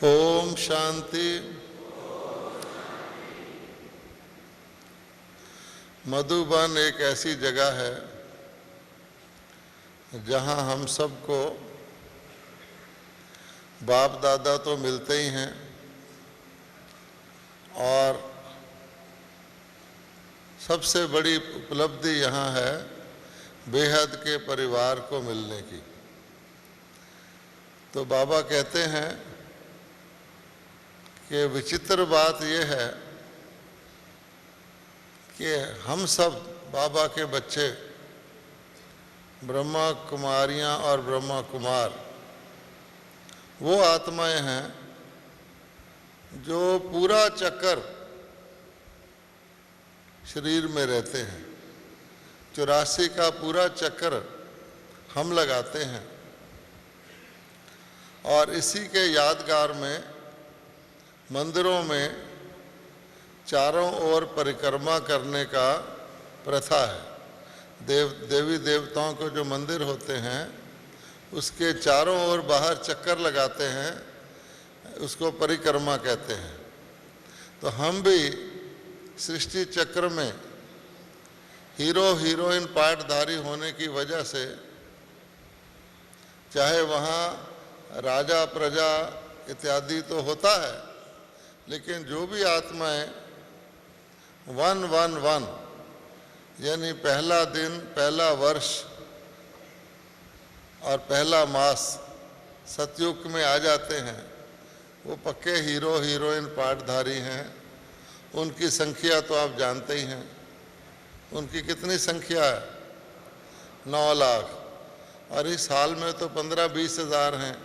ओम शांति। मधुबन एक ऐसी जगह है जहाँ हम सबको बाप दादा तो मिलते ही हैं और सबसे बड़ी उपलब्धि यहाँ है बेहद के परिवार को मिलने की। तो बाबा कहते हैं कि विचित्र बात यह है कि हम सब बाबा के बच्चे ब्रह्मा कुमारियाँ और ब्रह्मा कुमार वो आत्माएं हैं जो पूरा चक्कर शरीर में रहते हैं। 84 का पूरा चक्कर हम लगाते हैं और इसी के यादगार में मंदिरों में चारों ओर परिक्रमा करने का प्रथा है। देवी देवताओं के जो मंदिर होते हैं उसके चारों ओर बाहर चक्कर लगाते हैं, उसको परिक्रमा कहते हैं। तो हम भी सृष्टि चक्र में हीरो हीरोइन पार्टधारी होने की वजह से, चाहे वहाँ राजा प्रजा इत्यादि तो होता है, लेकिन जो भी आत्माएं 111 यानी पहला दिन, पहला वर्ष और पहला मास सतयुग में आ जाते हैं, वो पक्के हीरो हीरोइन पार्टधारी हैं। उनकी संख्या तो आप जानते ही हैं। उनकी कितनी संख्या है? 9 लाख। और इस हाल में तो 15-20 हज़ार हैं।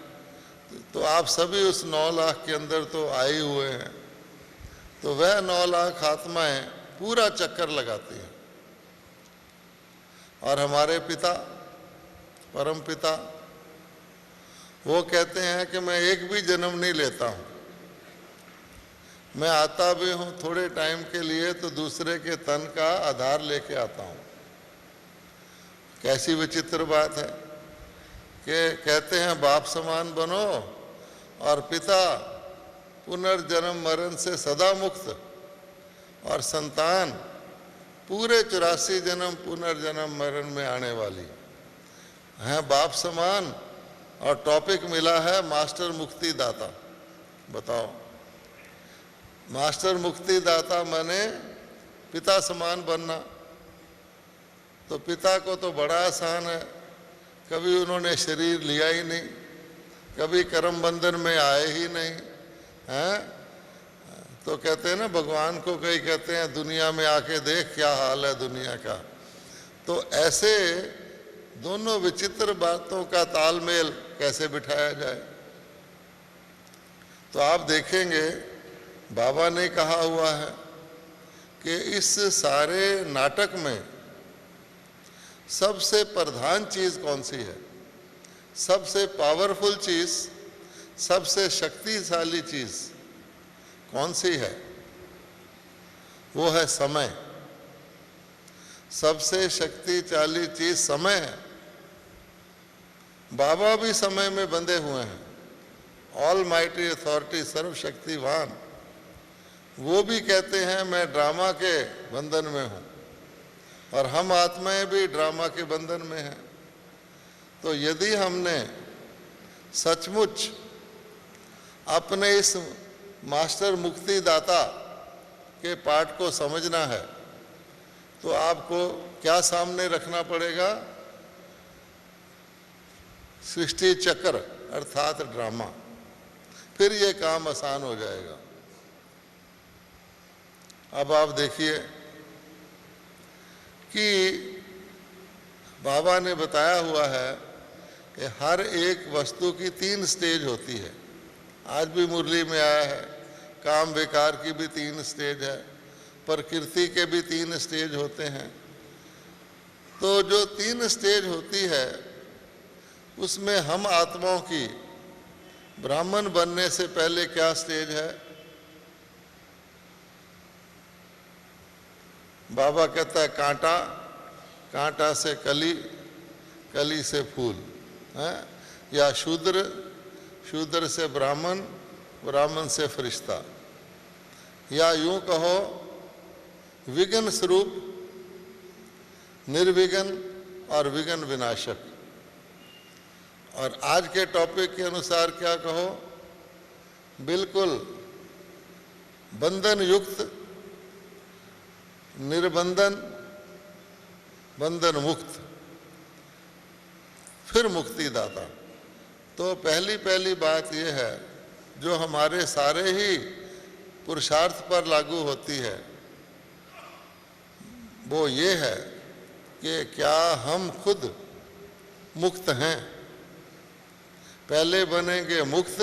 तो आप सभी उस 9 लाख के अंदर तो आए हुए हैं। तो वह 9 लाख आत्माएं पूरा चक्कर लगाती हैं। और हमारे पिता, परम पिता, वो कहते हैं कि मैं एक भी जन्म नहीं लेता हूँ। मैं आता भी हूँ थोड़े टाइम के लिए तो दूसरे के तन का आधार लेके आता हूँ। कैसी विचित्र बात है कि कहते हैं बाप समान बनो और पिता पुनर्जन्म मरण से सदा मुक्त, और संतान पूरे 84 जन्म पुनर्जन्म मरण में आने वाली है। बाप समान और टॉपिक मिला है मास्टर मुक्ति दाता। बताओ, मास्टर मुक्ति दाता माने पिता समान बनना। तो पिता को तो बड़ा आसान है, कभी उन्होंने शरीर लिया ही नहीं, कभी कर्म बंधन में आए ही नहीं हैं। तो कहते हैं ना, भगवान को कई कहते हैं दुनिया में आके देख क्या हाल है दुनिया का। तो ऐसे दोनों विचित्र बातों का तालमेल कैसे बिठाया जाए? तो आप देखेंगे बाबा ने कहा हुआ है कि इस सारे नाटक में सबसे प्रधान चीज कौन सी है? सबसे पावरफुल चीज, सबसे शक्तिशाली चीज कौन सी है? वो है समय। सबसे शक्तिशाली चीज समय है। बाबा भी समय में बंधे हुए हैं। ऑल माइटी अथॉरिटी, सर्वशक्तिवान, वो भी कहते हैं मैं ड्रामा के बंधन में हूं, और हम आत्माएं भी ड्रामा के बंधन में हैं। तो यदि हमने सचमुच अपने इस मास्टर मुक्ति दाता के पाठ को समझना है तो आपको क्या सामने रखना पड़ेगा? सृष्टि चक्र अर्थात ड्रामा। फिर ये काम आसान हो जाएगा। अब आप देखिए कि बाबा ने बताया हुआ है कि हर एक वस्तु की 3 स्टेज होती है। आज भी मुरली में आया है, काम विकार की भी 3 स्टेज है, प्रकृति के भी 3 स्टेज होते हैं। तो जो 3 स्टेज होती है उसमें हम आत्माओं की ब्राह्मण बनने से पहले क्या स्टेज है? बाबा कहता है कांटा, कांटा से कली, कली से फूल है, या शूद्र, शूद्र से ब्राह्मण, ब्राह्मण से फरिश्ता, या यूं कहो विघ्न स्वरूप, निर्विघ्न और विघ्न विनाशक। और आज के टॉपिक के अनुसार क्या कहो, बिल्कुल बंधन युक्त, निर्बंधन, बंधन मुक्त, फिर मुक्तिदाता। तो पहली बात यह है जो हमारे सारे ही पुरुषार्थ पर लागू होती है, वो ये है कि क्या हम खुद मुक्त हैं। पहले बनेंगे मुक्त,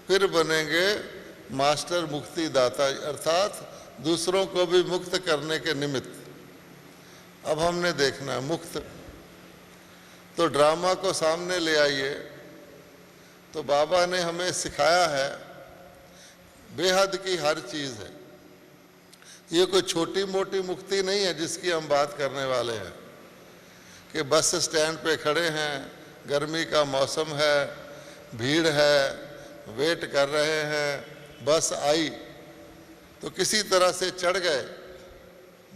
फिर बनेंगे मास्टर मुक्तिदाता, अर्थात दूसरों को भी मुक्त करने के निमित्त। अब हमने देखना है मुक्त, तो ड्रामा को सामने ले आइए। तो बाबा ने हमें सिखाया है बेहद की हर चीज़ है। ये कोई छोटी मोटी मुक्ति नहीं है जिसकी हम बात करने वाले हैं कि बस स्टैंड पे खड़े हैं, गर्मी का मौसम है, भीड़ है, वेट कर रहे हैं, बस आई तो किसी तरह से चढ़ गए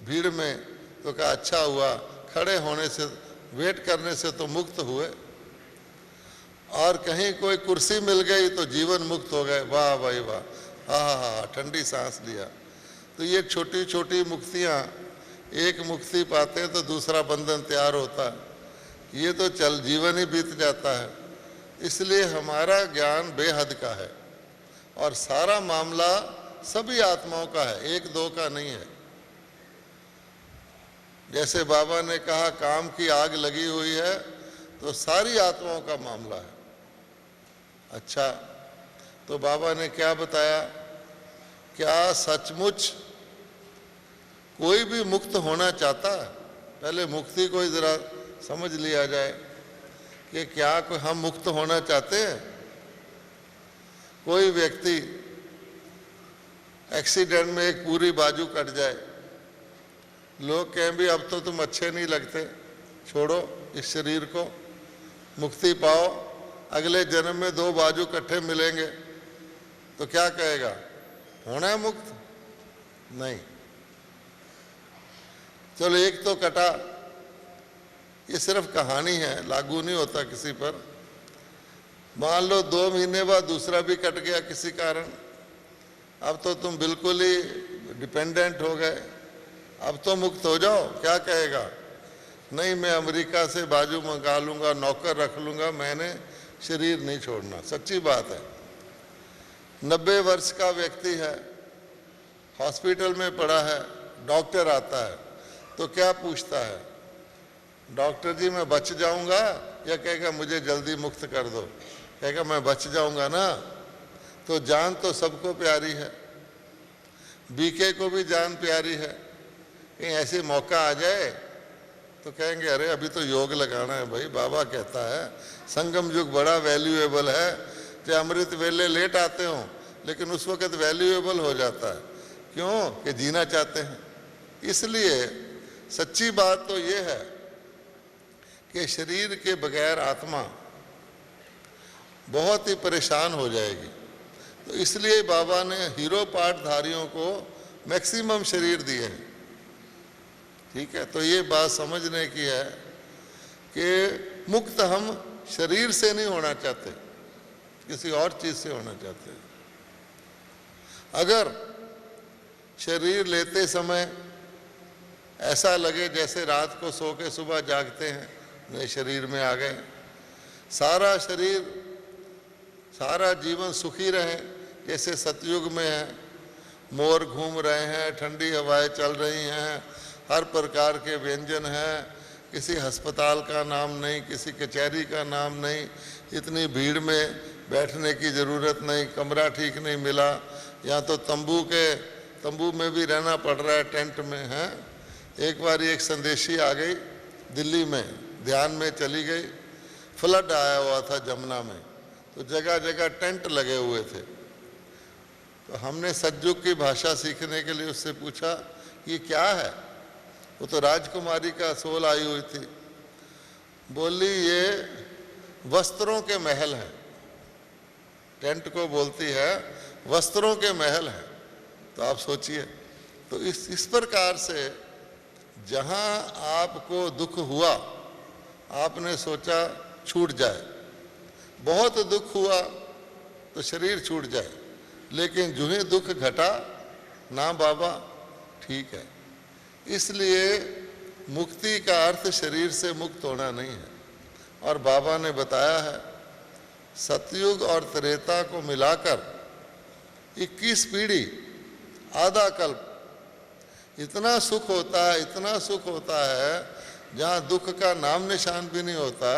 भीड़ में, तो कहा अच्छा हुआ, खड़े होने से, वेट करने से तो मुक्त हुए। और कहीं कोई कुर्सी मिल गई तो जीवन मुक्त हो गए, वाह भाई वाह, हा, ठंडी सांस लिया। तो ये छोटी छोटी मुक्तियाँ, एक मुक्ति पाते हैं तो दूसरा बंधन तैयार होता है, ये तो चल जीवन ही बीत जाता है। इसलिए हमारा ज्ञान बेहद का है और सारा मामला सभी आत्माओं का है, एक दो का नहीं है। जैसे बाबा ने कहा काम की आग लगी हुई है, तो सारी आत्माओं का मामला है। अच्छा, तो बाबा ने क्या बताया, क्या सचमुच कोई भी मुक्त होना चाहता है? पहले मुक्ति को ही जरा समझ लिया जाए कि क्या कोई हम मुक्त होना चाहते हैं? कोई व्यक्ति एक्सीडेंट में एक पूरी बाजू कट जाए, लोग कहें भी अब तो तुम अच्छे नहीं लगते, छोड़ो इस शरीर को, मुक्ति पाओ, अगले जन्म में दो बाजू इकट्ठे मिलेंगे, तो क्या कहेगा, होना है मुक्त? नहीं। चलो एक तो कटा, ये सिर्फ कहानी है, लागू नहीं होता किसी पर। मान लो 2 महीने बाद दूसरा भी कट गया किसी कारण, अब तो तुम बिल्कुल ही डिपेंडेंट हो गए, अब तो मुक्त हो जाओ, क्या कहेगा, नहीं मैं अमेरिका से बाजू मंगा लूंगा, नौकर रख लूंगा, मैंने शरीर नहीं छोड़ना। सच्ची बात है। 90 वर्ष का व्यक्ति है, हॉस्पिटल में पड़ा है, डॉक्टर आता है तो क्या पूछता है, डॉक्टर जी मैं बच जाऊंगा, या कहेगा मुझे जल्दी मुक्त कर दो? कहेगा मैं बच जाऊंगा ना। तो जान तो सबको प्यारी है, बीके को भी जान प्यारी है, कहीं ऐसे मौका आ जाए तो कहेंगे अरे अभी तो योग लगाना है भाई, बाबा कहता है संगम युग बड़ा वैल्यूएबल है, चाहे अमृत वेले लेट आते हों लेकिन उस वक़्त वैल्यूएबल हो जाता है। क्यों? कि जीना चाहते हैं। इसलिए सच्ची बात तो ये है कि शरीर के बगैर आत्मा बहुत ही परेशान हो जाएगी। तो इसलिए बाबा ने हीरो पाठधारियों को मैक्सिमम शरीर दिए हैं। ठीक है, तो ये बात समझने की है कि मुक्त हम शरीर से नहीं होना चाहते, किसी और चीज से होना चाहते हैं। अगर शरीर लेते समय ऐसा लगे जैसे रात को सो के सुबह जागते हैं, नए शरीर में आ गए, सारा शरीर, सारा जीवन सुखी रहे जैसे सतयुग में है, मोर घूम रहे हैं, ठंडी हवाएं चल रही हैं, हर प्रकार के व्यंजन हैं, किसी अस्पताल का नाम नहीं, किसी कचहरी का नाम नहीं, इतनी भीड़ में बैठने की ज़रूरत नहीं, कमरा ठीक नहीं मिला, या तो तंबू में भी रहना पड़ रहा है, टेंट में है। एक बार एक संदेशी आ गई दिल्ली में, ध्यान में चली गई, फ्लड आया हुआ था जमुना में, तो जगह जगह टेंट लगे हुए थे। तो हमने सतयुग की भाषा सीखने के लिए उससे पूछा ये क्या है? वो तो राजकुमारी का सोल आई हुई थी। बोली ये वस्त्रों के महल हैं, टेंट को बोलती है वस्त्रों के महल हैं। तो आप सोचिए, तो इस प्रकार से जहाँ आपको दुख हुआ, आपने सोचा छूट जाए, बहुत दुख हुआ तो शरीर छूट जाए, लेकिन जो ही दुख घटा, ना बाबा ठीक है। इसलिए मुक्ति का अर्थ शरीर से मुक्त होना नहीं है। और बाबा ने बताया है सतयुग और त्रेता को मिलाकर 21 पीढ़ी, आधा कल्प, इतना सुख होता है, इतना सुख होता है जहाँ दुख का नाम निशान भी नहीं होता।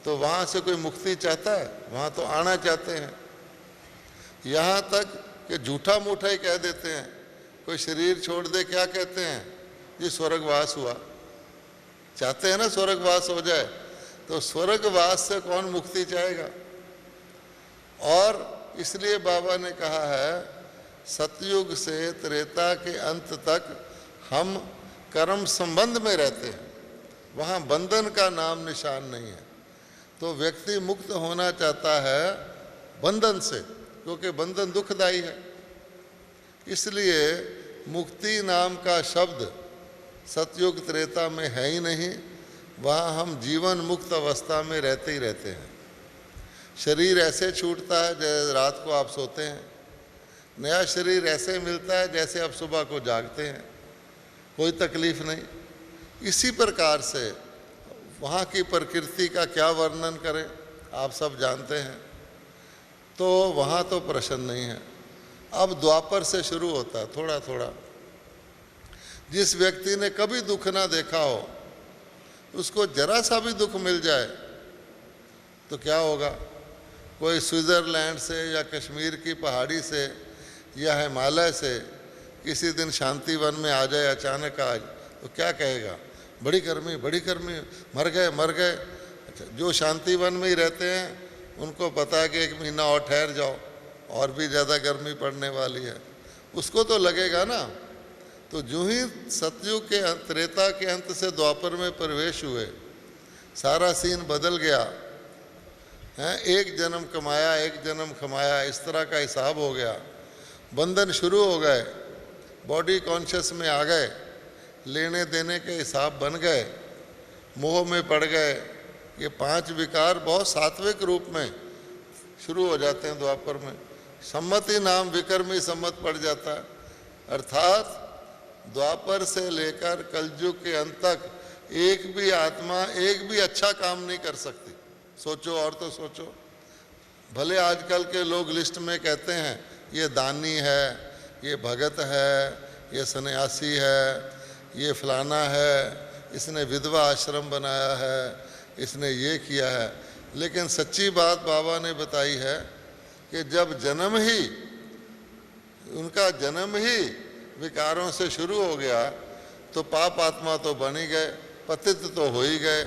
तो वहाँ से कोई मुक्ति चाहता है? वहाँ तो आना चाहते हैं। यहाँ तक कि झूठा मूठा ही कह देते हैं, कोई शरीर छोड़ दे क्या कहते हैं? ये स्वर्गवास हुआ। चाहते हैं ना स्वर्गवास हो जाए, तो स्वर्गवास से कौन मुक्ति चाहेगा? और इसलिए बाबा ने कहा है सतयुग से त्रेता के अंत तक हम कर्म संबंध में रहते हैं, वहाँ बंधन का नाम निशान नहीं है। तो व्यक्ति मुक्त होना चाहता है बंधन से, क्योंकि बंधन दुखदाई है। इसलिए मुक्ति नाम का शब्द सतयुग त्रेता में है ही नहीं। वहाँ हम जीवन मुक्त अवस्था में रहते ही रहते हैं। शरीर ऐसे छूटता है जैसे रात को आप सोते हैं, नया शरीर ऐसे मिलता है जैसे आप सुबह को जागते हैं, कोई तकलीफ नहीं। इसी प्रकार से वहाँ की प्रकृति का क्या वर्णन करें, आप सब जानते हैं। तो वहाँ तो प्रश्न नहीं है। अब द्वापर से शुरू होता है थोड़ा थोड़ा। जिस व्यक्ति ने कभी दुख ना देखा हो, उसको जरा सा भी दुख मिल जाए तो क्या होगा? कोई स्विट्ज़रलैंड से या कश्मीर की पहाड़ी से या हिमालय से किसी दिन शांतिवन में आ जाए अचानक आज, तो क्या कहेगा? बड़ी गर्मी, बड़ी गर्मी, मर गए मर गए। अच्छा, जो शांतिवन में ही रहते हैं उनको पता है कि 1 महीना और ठहर जाओ, और भी ज़्यादा गर्मी पड़ने वाली है, उसको तो लगेगा ना। तो जो ही सतयुग के त्रेता के अंत से द्वापर में प्रवेश हुए, सारा सीन बदल गया है। 1 जन्म कमाया, 1 जन्म कमाया, इस तरह का हिसाब हो गया। बंधन शुरू हो गए, बॉडी कॉन्शियस में आ गए, लेने देने के हिसाब बन गए, मोह में पड़ गए। ये 5 विकार बहुत सात्विक रूप में शुरू हो जाते हैं द्वापर में। सम्मति नाम विकर्मी सम्मत पड़ जाता है। अर्थात द्वापर से लेकर कलयुग के अंत तक एक भी आत्मा एक भी अच्छा काम नहीं कर सकती। सोचो, और तो सोचो। भले आजकल के लोग लिस्ट में कहते हैं ये दानी है, ये भगत है, ये सन्यासी है, ये फलाना है, इसने विधवा आश्रम बनाया है, इसने ये किया है। लेकिन सच्ची बात बाबा ने बताई है कि जब जन्म ही, उनका जन्म ही विकारों से शुरू हो गया तो पाप आत्मा तो बन ही गए, पतित तो हो ही गए।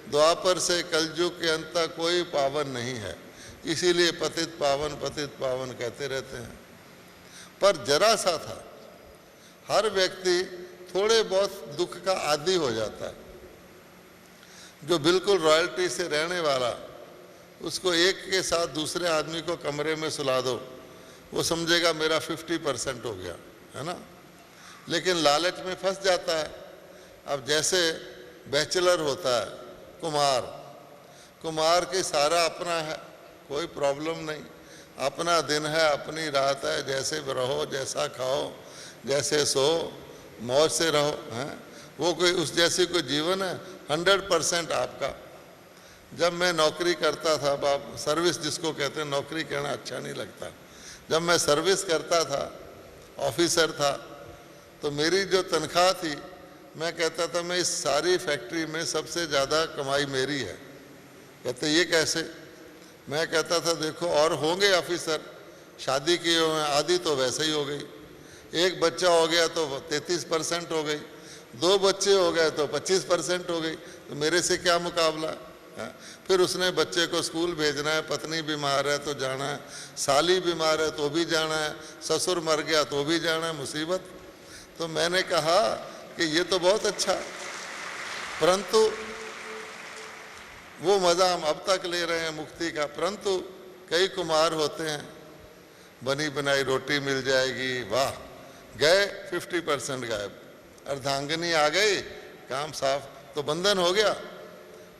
द्वापर से कलयुग के अंत तक कोई पावन नहीं है, इसीलिए पतित पावन कहते रहते हैं। पर जरा सा था, हर व्यक्ति थोड़े बहुत दुख का आदी हो जाता है। जो बिल्कुल रॉयल्टी से रहने वाला, उसको एक के साथ दूसरे आदमी को कमरे में सुला दो, वो समझेगा मेरा 50% हो गया, है ना। लेकिन लालच में फंस जाता है। अब जैसे बैचलर होता है, कुमार की सारा अपना है, कोई प्रॉब्लम नहीं, अपना दिन है, अपनी रात है, जैसे रहो, जैसा खाओ, जैसे सो, मौज से रहो, हैं। वो कोई उस जैसी कोई जीवन है? 100% आपका। जब मैं नौकरी करता था, बाप सर्विस जिसको कहते हैं, नौकरी कहना अच्छा नहीं लगता, जब मैं सर्विस करता था, ऑफिसर था, तो मेरी जो तनख्वाह थी, मैं कहता था मैं इस सारी फैक्ट्री में सबसे ज़्यादा कमाई मेरी है। कहते ये कैसे? मैं कहता था देखो और होंगे ऑफिसर, शादी किए हुए हैं, आधी तो वैसे ही हो गई, 1 बच्चा हो गया तो 33% हो गई, 2 बच्चे हो गए तो 25% हो गई, तो मेरे से क्या मुकाबला है। फिर उसने बच्चे को स्कूल भेजना है, पत्नी बीमार है तो जाना है, साली बीमार है तो भी जाना है, ससुर मर गया तो भी जाना है, मुसीबत। तो मैंने कहा कि ये तो बहुत अच्छा, परंतु वो मज़ा हम अब तक ले रहे हैं मुक्ति का, परंतु कई कुमार होते हैं, बनी बनाई रोटी मिल जाएगी, वाह, गए 50% गायब, अर्धांगिनी आ गई, काम साफ, तो बंधन हो गया।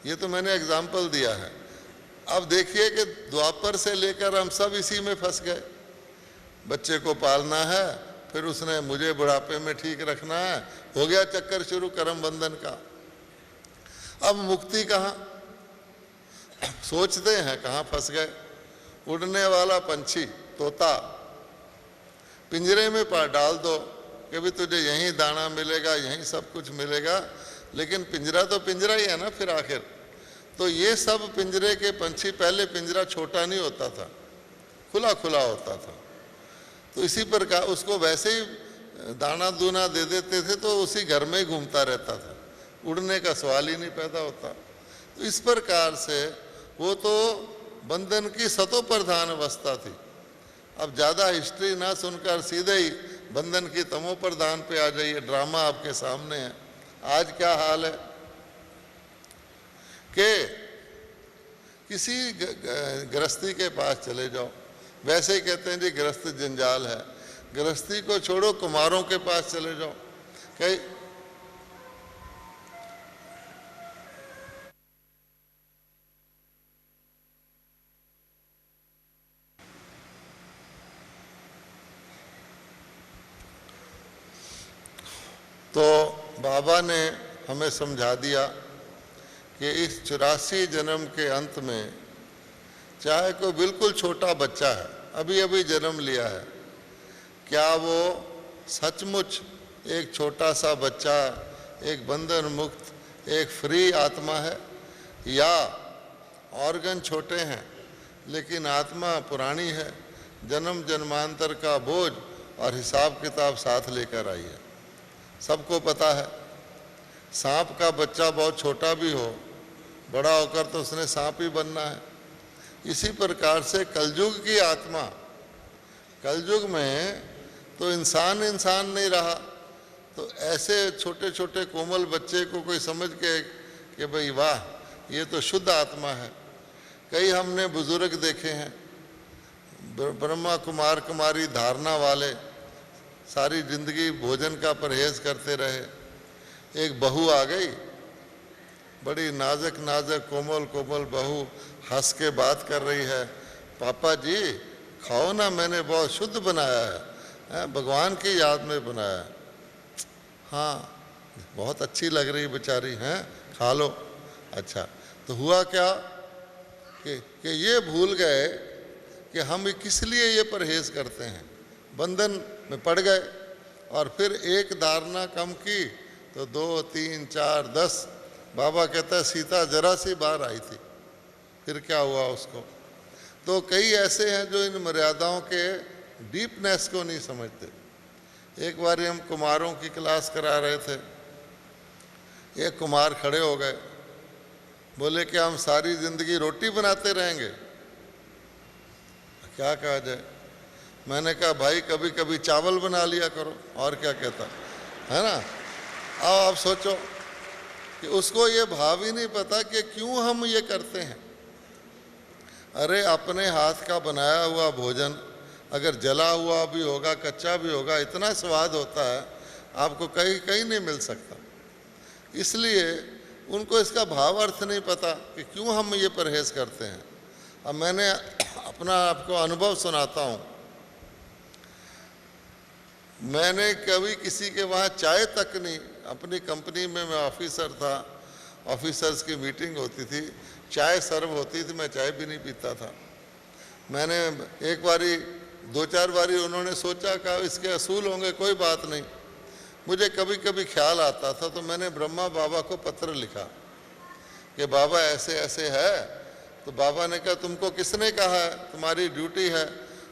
ये तो मैंने एग्जाम्पल दिया है। अब देखिए कि द्वापर से लेकर हम सब इसी में फंस गए। बच्चे को पालना है, फिर उसने मुझे बुढ़ापे में ठीक रखना है, हो गया चक्कर शुरू कर्म बंधन का। अब मुक्ति कहाँ? सोचते हैं कहाँ फंस गए। उड़ने वाला पंछी तोता पिंजरे में डाल दो कि भी तुझे यहीं दाना मिलेगा, यहीं सब कुछ मिलेगा, लेकिन पिंजरा तो पिंजरा ही है ना फिर आखिर। तो ये सब पिंजरे के पंछी, पहले पिंजरा छोटा नहीं होता था, खुला खुला होता था, तो इसी प्रकार उसको वैसे ही दाना दूना दे देते थे तो उसी घर में ही घूमता रहता था, उड़ने का सवाल ही नहीं पैदा होता। तो इस प्रकार से वो तो बंधन की सतो प्रधान अवस्था थी। अब ज़्यादा हिस्ट्री ना सुनकर सीधे ही बंधन की तमो प्रधान पे आ जाइए। ड्रामा आपके सामने है। आज क्या हाल है कि किसी गृहस्थी के पास चले जाओ, वैसे ही कहते हैं जी गृहस्थ जंजाल है। गृहस्थी को छोड़ो, कुमारों के पास चले जाओ, कई तो बाबा ने हमें समझा दिया कि इस 84 जन्म के अंत में, चाहे कोई बिल्कुल छोटा बच्चा है, अभी अभी जन्म लिया है, क्या वो सचमुच एक छोटा सा बच्चा, एक बंधन मुक्त, एक फ्री आत्मा है, या ऑर्गन छोटे हैं लेकिन आत्मा पुरानी है, जन्म जन्मांतर का बोझ और हिसाब किताब साथ लेकर आई है। सबको पता है, सांप का बच्चा बहुत छोटा भी हो, बड़ा होकर तो उसने सांप ही बनना है। इसी प्रकार से कलयुग की आत्मा, कलयुग में तो इंसान इंसान नहीं रहा, तो ऐसे छोटे छोटे कोमल बच्चे को कोई समझ के कि भाई वाह, ये तो शुद्ध आत्मा है। कई हमने बुजुर्ग देखे हैं, ब्रह्मा कुमार कुमारी धारणा वाले, सारी जिंदगी भोजन का परहेज करते रहे। एक बहू आ गई, बड़ी नाजुक नाजुक कोमल कोमल बहू, हंस के बात कर रही है, पापा जी खाओ ना, मैंने बहुत शुद्ध बनाया है, भगवान की याद में बनाया है। हाँ, बहुत अच्छी लग रही बेचारी, हैं, खा लो। अच्छा, तो हुआ क्या कि ये भूल गए कि हम किस लिए ये परहेज करते हैं, बंधन में पड़ गए। और फिर एक धारणा कम की तो 2, 3, 4, 10। बाबा कहता है सीता जरा सी बाहर आई थी, फिर क्या हुआ उसको। तो कई ऐसे हैं जो इन मर्यादाओं के डीपनेस को नहीं समझते। एक बार हम कुमारों की क्लास करा रहे थे, एक कुमार खड़े हो गए, बोले कि हम सारी जिंदगी रोटी बनाते रहेंगे, क्या कहा जाए। मैंने कहा भाई कभी कभी चावल बना लिया करो, और क्या कहता है ना। आओ आप सोचो कि उसको ये भाव ही नहीं पता कि क्यों हम ये करते हैं। अरे अपने हाथ का बनाया हुआ भोजन अगर जला हुआ भी होगा, कच्चा भी होगा, इतना स्वाद होता है आपको कहीं कहीं नहीं मिल सकता। इसलिए उनको इसका भाव अर्थ नहीं पता कि क्यों हम ये परहेज करते हैं। अब मैंने अपना आपको अनुभव सुनाता हूँ। मैंने कभी किसी के वहाँ चाय तक नहीं, अपनी कंपनी में मैं ऑफिसर था, ऑफिसर्स की मीटिंग होती थी, चाय सर्व होती थी, मैं चाय भी नहीं पीता था। मैंने एक बारी 2-4 बारी उन्होंने सोचा कि इसके असूल होंगे, कोई बात नहीं। मुझे कभी कभी ख्याल आता था तो मैंने ब्रह्मा बाबा को पत्र लिखा कि बाबा ऐसे ऐसे है। तो बाबा ने कहा तुमको किसने कहा है, तुम्हारी ड्यूटी है,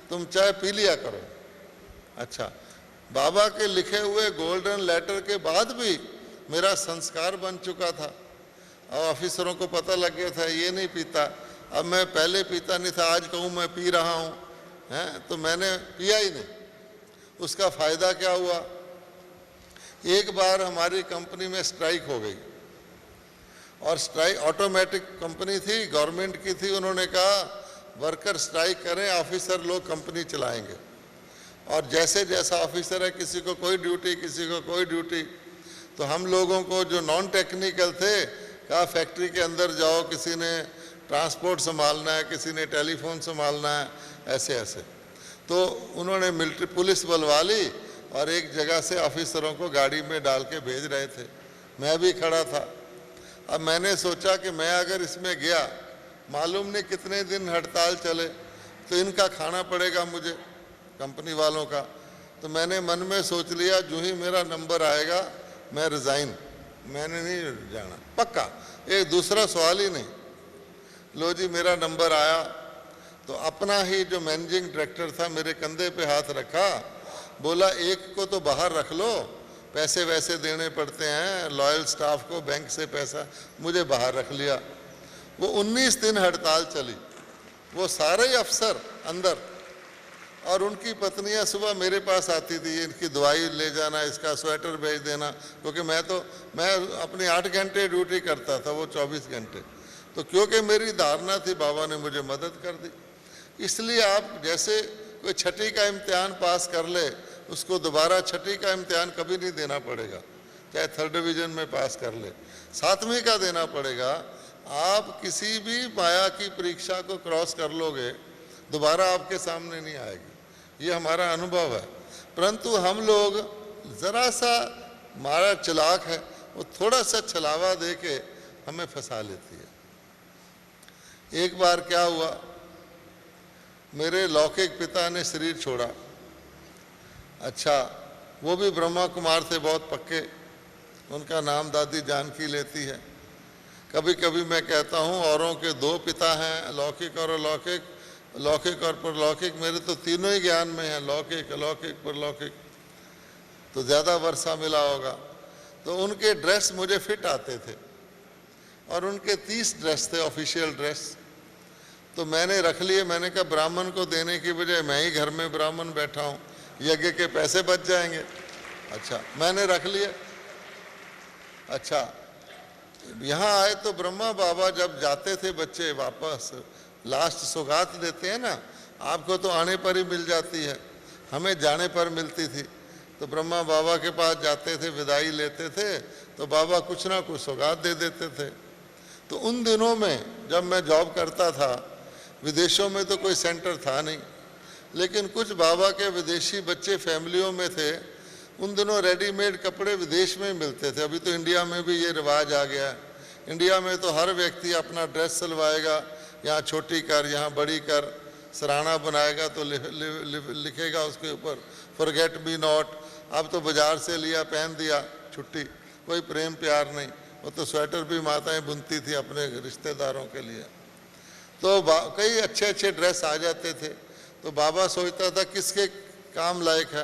तुम चाय पी लिया करो। अच्छा, बाबा के लिखे हुए गोल्डन लेटर के बाद भी मेरा संस्कार बन चुका था और ऑफिसरों को पता लग गया था ये नहीं पीता। अब मैं पहले पीता नहीं था, आज कहूँ मैं पी रहा हूँ, हैं, तो मैंने पिया ही नहीं। उसका फ़ायदा क्या हुआ, एक बार हमारी कंपनी में स्ट्राइक हो गई, और स्ट्राइक ऑटोमेटिक कंपनी थी, गवर्नमेंट की थी। उन्होंने कहा वर्कर स्ट्राइक करें, ऑफिसर लोग कंपनी चलाएंगे। और जैसे जैसा ऑफिसर है, किसी को कोई ड्यूटी, किसी को कोई ड्यूटी, तो हम लोगों को जो नॉन टेक्निकल थे, कहा फैक्ट्री के अंदर जाओ, किसी ने ट्रांसपोर्ट संभालना है, किसी ने टेलीफोन संभालना है, ऐसे ऐसे। तो उन्होंने मिलिट्री पुलिस बुलवा ली और एक जगह से ऑफिसरों को गाड़ी में डाल के भेज रहे थे, मैं भी खड़ा था। अब मैंने सोचा कि मैं अगर इसमें गया, मालूम नहीं कितने दिन हड़ताल चले, तो इनका खाना पड़ेगा मुझे, कंपनी वालों का। तो मैंने मन में सोच लिया, जो ही मेरा नंबर आएगा मैं रिज़ाइन, मैंने नहीं जाना, पक्का, एक दूसरा सवाल ही नहीं। लो जी, मेरा नंबर आया तो अपना ही जो मैनेजिंग डायरेक्टर था मेरे कंधे पे हाथ रखा, बोला एक को तो बाहर रख लो, पैसे वैसे देने पड़ते हैं, लॉयल स्टाफ को बैंक से पैसा, मुझे बाहर रख लिया। वो 19 दिन हड़ताल चली, वो सारे अफसर अंदर और उनकी पत्नियां सुबह मेरे पास आती थी, इनकी दवाई ले जाना, इसका स्वेटर भेज देना, क्योंकि मैं अपनी 8 घंटे ड्यूटी करता था, वो 24 घंटे। तो क्योंकि मेरी धारणा थी बाबा ने मुझे मदद कर दी। इसलिए आप जैसे कोई छठी का इम्तिहान पास कर ले, उसको दोबारा छठी का इम्तिहान कभी नहीं देना पड़ेगा, चाहे 3rd डिवीज़न में पास कर ले, 7वीं का देना पड़ेगा। आप किसी भी माया की परीक्षा को क्रॉस कर लोगे, दोबारा आपके सामने नहीं आएगी, ये हमारा अनुभव है। परंतु हम लोग ज़रा सा, हमारा चालाक है, वो थोड़ा सा छलावा दे के हमें फंसा लेती है। एक बार क्या हुआ, मेरे लौकिक पिता ने शरीर छोड़ा। अच्छा, वो भी ब्रह्मा कुमार थे, बहुत पक्के, उनका नाम दादी जानकी लेती है। कभी कभी मैं कहता हूँ औरों के 2 पिता हैं, लौकिक और अलौकिक, लौकिक और परलौकिक, मेरे तो तीनों ही ज्ञान में हैं, लौकिक अलौकिक परलौकिक, तो ज़्यादा वर्षा मिला होगा। तो उनके ड्रेस मुझे फिट आते थे और उनके 30 ड्रेस थे, ऑफिशियल ड्रेस। तो मैंने रख लिए, मैंने कहा ब्राह्मण को देने की बजाय मैं ही घर में ब्राह्मण बैठा हूँ, यज्ञ के पैसे बच जाएंगे। अच्छा, मैंने रख लिए। अच्छा, यहाँ आए तो ब्रह्मा बाबा जब जाते थे बच्चे वापस, लास्ट सौगात देते हैं ना, आपको तो आने पर ही मिल जाती है, हमें जाने पर मिलती थी। तो ब्रह्मा बाबा के पास जाते थे, विदाई लेते थे, तो बाबा कुछ ना कुछ सौगात दे देते थे। तो उन दिनों में जब मैं जॉब करता था, विदेशों में तो कोई सेंटर था नहीं, लेकिन कुछ बाबा के विदेशी बच्चे फैमिलियों में थे। उन दिनों रेडीमेड कपड़े विदेश में मिलते थे, अभी तो इंडिया में भी ये रिवाज आ गया है। इंडिया में तो हर व्यक्ति अपना ड्रेस सिलवाएगा, यहाँ छोटी कर, यहाँ बड़ी कर, सराहना बनाएगा तो लिखेगा उसके ऊपर फॉरगेट मी नॉट। अब तो बाजार से लिया, पहन दिया, छुट्टी, कोई प्रेम प्यार नहीं। वो तो स्वेटर भी माताएं बुनती थी अपने रिश्तेदारों के लिए। तो कई अच्छे अच्छे ड्रेस आ जाते थे। तो बाबा सोचता था किसके काम लायक है,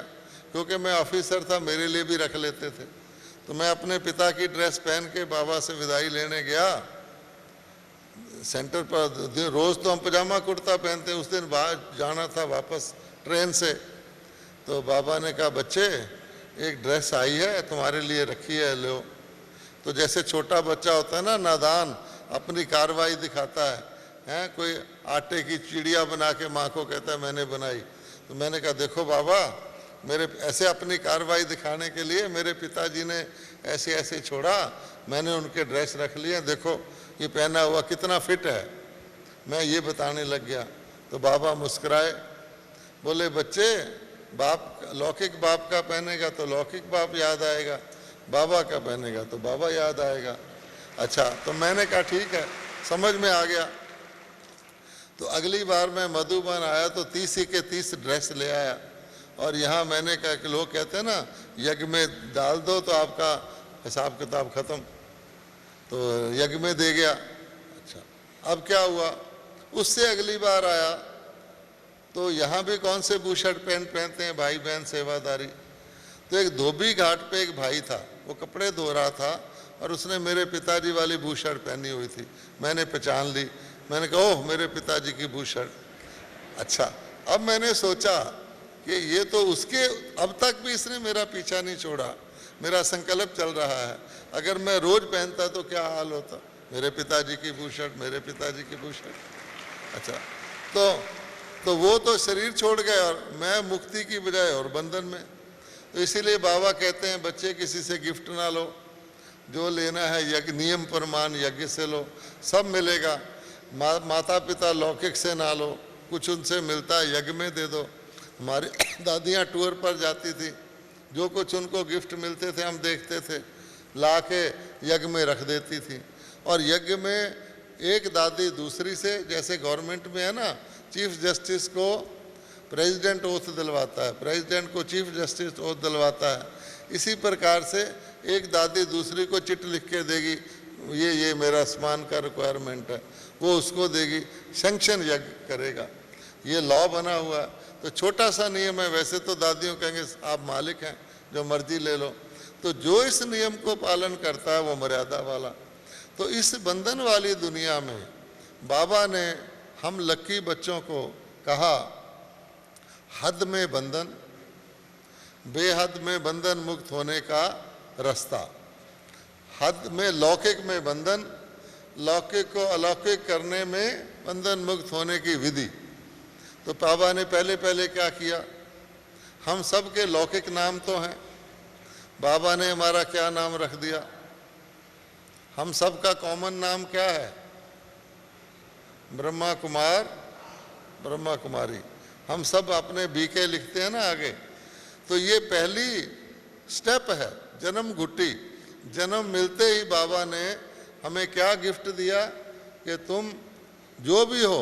क्योंकि मैं ऑफिसर था, मेरे लिए भी रख लेते थे। तो मैं अपने पिता की ड्रेस पहन के बाबा से विदाई लेने गया सेंटर पर। रोज़ तो हम पजामा कुर्ता पहनते, उस दिन बाहर जाना था वापस ट्रेन से। तो बाबा ने कहा बच्चे एक ड्रेस आई है तुम्हारे लिए, रखी है, लो। तो जैसे छोटा बच्चा होता है ना, नादान, अपनी कार्रवाई दिखाता है, कोई आटे की चिड़िया बना के माँ को कहता है मैंने बनाई। तो मैंने कहा देखो बाबा, मेरे ऐसे अपनी कार्रवाई दिखाने के लिए मेरे पिताजी ने ऐसे ऐसे छोड़ा, मैंने उनके ड्रेस रख लिए, देखो ये पहना हुआ कितना फिट है, मैं ये बताने लग गया। तो बाबा मुस्कुराए, बोले बच्चे, बाप लौकिक बाप का पहनेगा तो लौकिक बाप याद आएगा, बाबा का पहनेगा तो बाबा याद आएगा। अच्छा, तो मैंने कहा ठीक है, समझ में आ गया। तो अगली बार मैं मधुबन आया तो 30 ही के 30 ड्रेस ले आया। और यहाँ मैंने कहा कि लोग कहते हैं ना, यज्ञ में डाल दो तो आपका हिसाब किताब ख़त्म, तो यज्ञ में दे गया। अच्छा, अब क्या हुआ, उससे अगली बार आया तो यहाँ भी कौन से बूशर्ट पैंट पहनते हैं भाई बहन सेवादारी। तो एक धोबी घाट पे एक भाई था, वो कपड़े धो रहा था और उसने मेरे पिताजी वाली बूशर्ट पहनी हुई थी। मैंने पहचान ली, मैंने कहा ओह मेरे पिताजी की बूशर्ट। अच्छा, अब मैंने सोचा कि ये तो उसके, अब तक भी इसने मेरा पीछा नहीं छोड़ा, मेरा संकल्प चल रहा है, अगर मैं रोज पहनता तो क्या हाल होता, मेरे पिताजी की बूशर्ट, मेरे पिताजी की बूशर्ट। अच्छा, तो तो वो तो शरीर छोड़ गए और मैं मुक्ति की बजाय और बंधन में। तो इसीलिए बाबा कहते हैं बच्चे किसी से गिफ्ट ना लो, जो लेना है यज्ञ नियम प्रमाण यज्ञ से लो, सब मिलेगा। माता पिता लौकिक से ना लो, कुछ उनसे मिलता है यज्ञ में दे दो। हमारी दादियाँ टूर पर जाती थी, जो कुछ उनको गिफ्ट मिलते थे हम देखते थे, ला के यज्ञ में रख देती थी। और यज्ञ में एक दादी दूसरी से, जैसे गवर्नमेंट में है ना, चीफ जस्टिस को प्रेसिडेंट ओथ दिलवाता है, प्रेसिडेंट को चीफ जस्टिस ओथ दिलवाता है, इसी प्रकार से एक दादी दूसरी को चिट लिख के देगी, ये मेरा सम्मान का रिक्वायरमेंट है, वो उसको देगी, सैंक्शन यज्ञ करेगा। ये लॉ बना हुआ है। तो छोटा सा नियम है, वैसे तो दादियों कहेंगे आप मालिक हैं, जो मर्जी ले लो। तो जो इस नियम को पालन करता है वो मर्यादा वाला। तो इस बंधन वाली दुनिया में बाबा ने हम लक्की बच्चों को कहा, हद में बंधन, बेहद में बंधन मुक्त होने का रास्ता। हद में लौकिक में बंधन, लौकिक को अलौकिक करने में बंधन मुक्त होने की विधि। तो बाबा ने पहले पहले क्या किया, हम सब के लौकिक नाम तो हैं, बाबा ने हमारा क्या नाम रख दिया, हम सब का कॉमन नाम क्या है, ब्रह्मा कुमार ब्रह्मा कुमारी। हम सब अपने बीके लिखते हैं ना आगे। तो ये पहली स्टेप है, जन्म घुट्टी। जन्म मिलते ही बाबा ने हमें क्या गिफ्ट दिया कि तुम जो भी हो,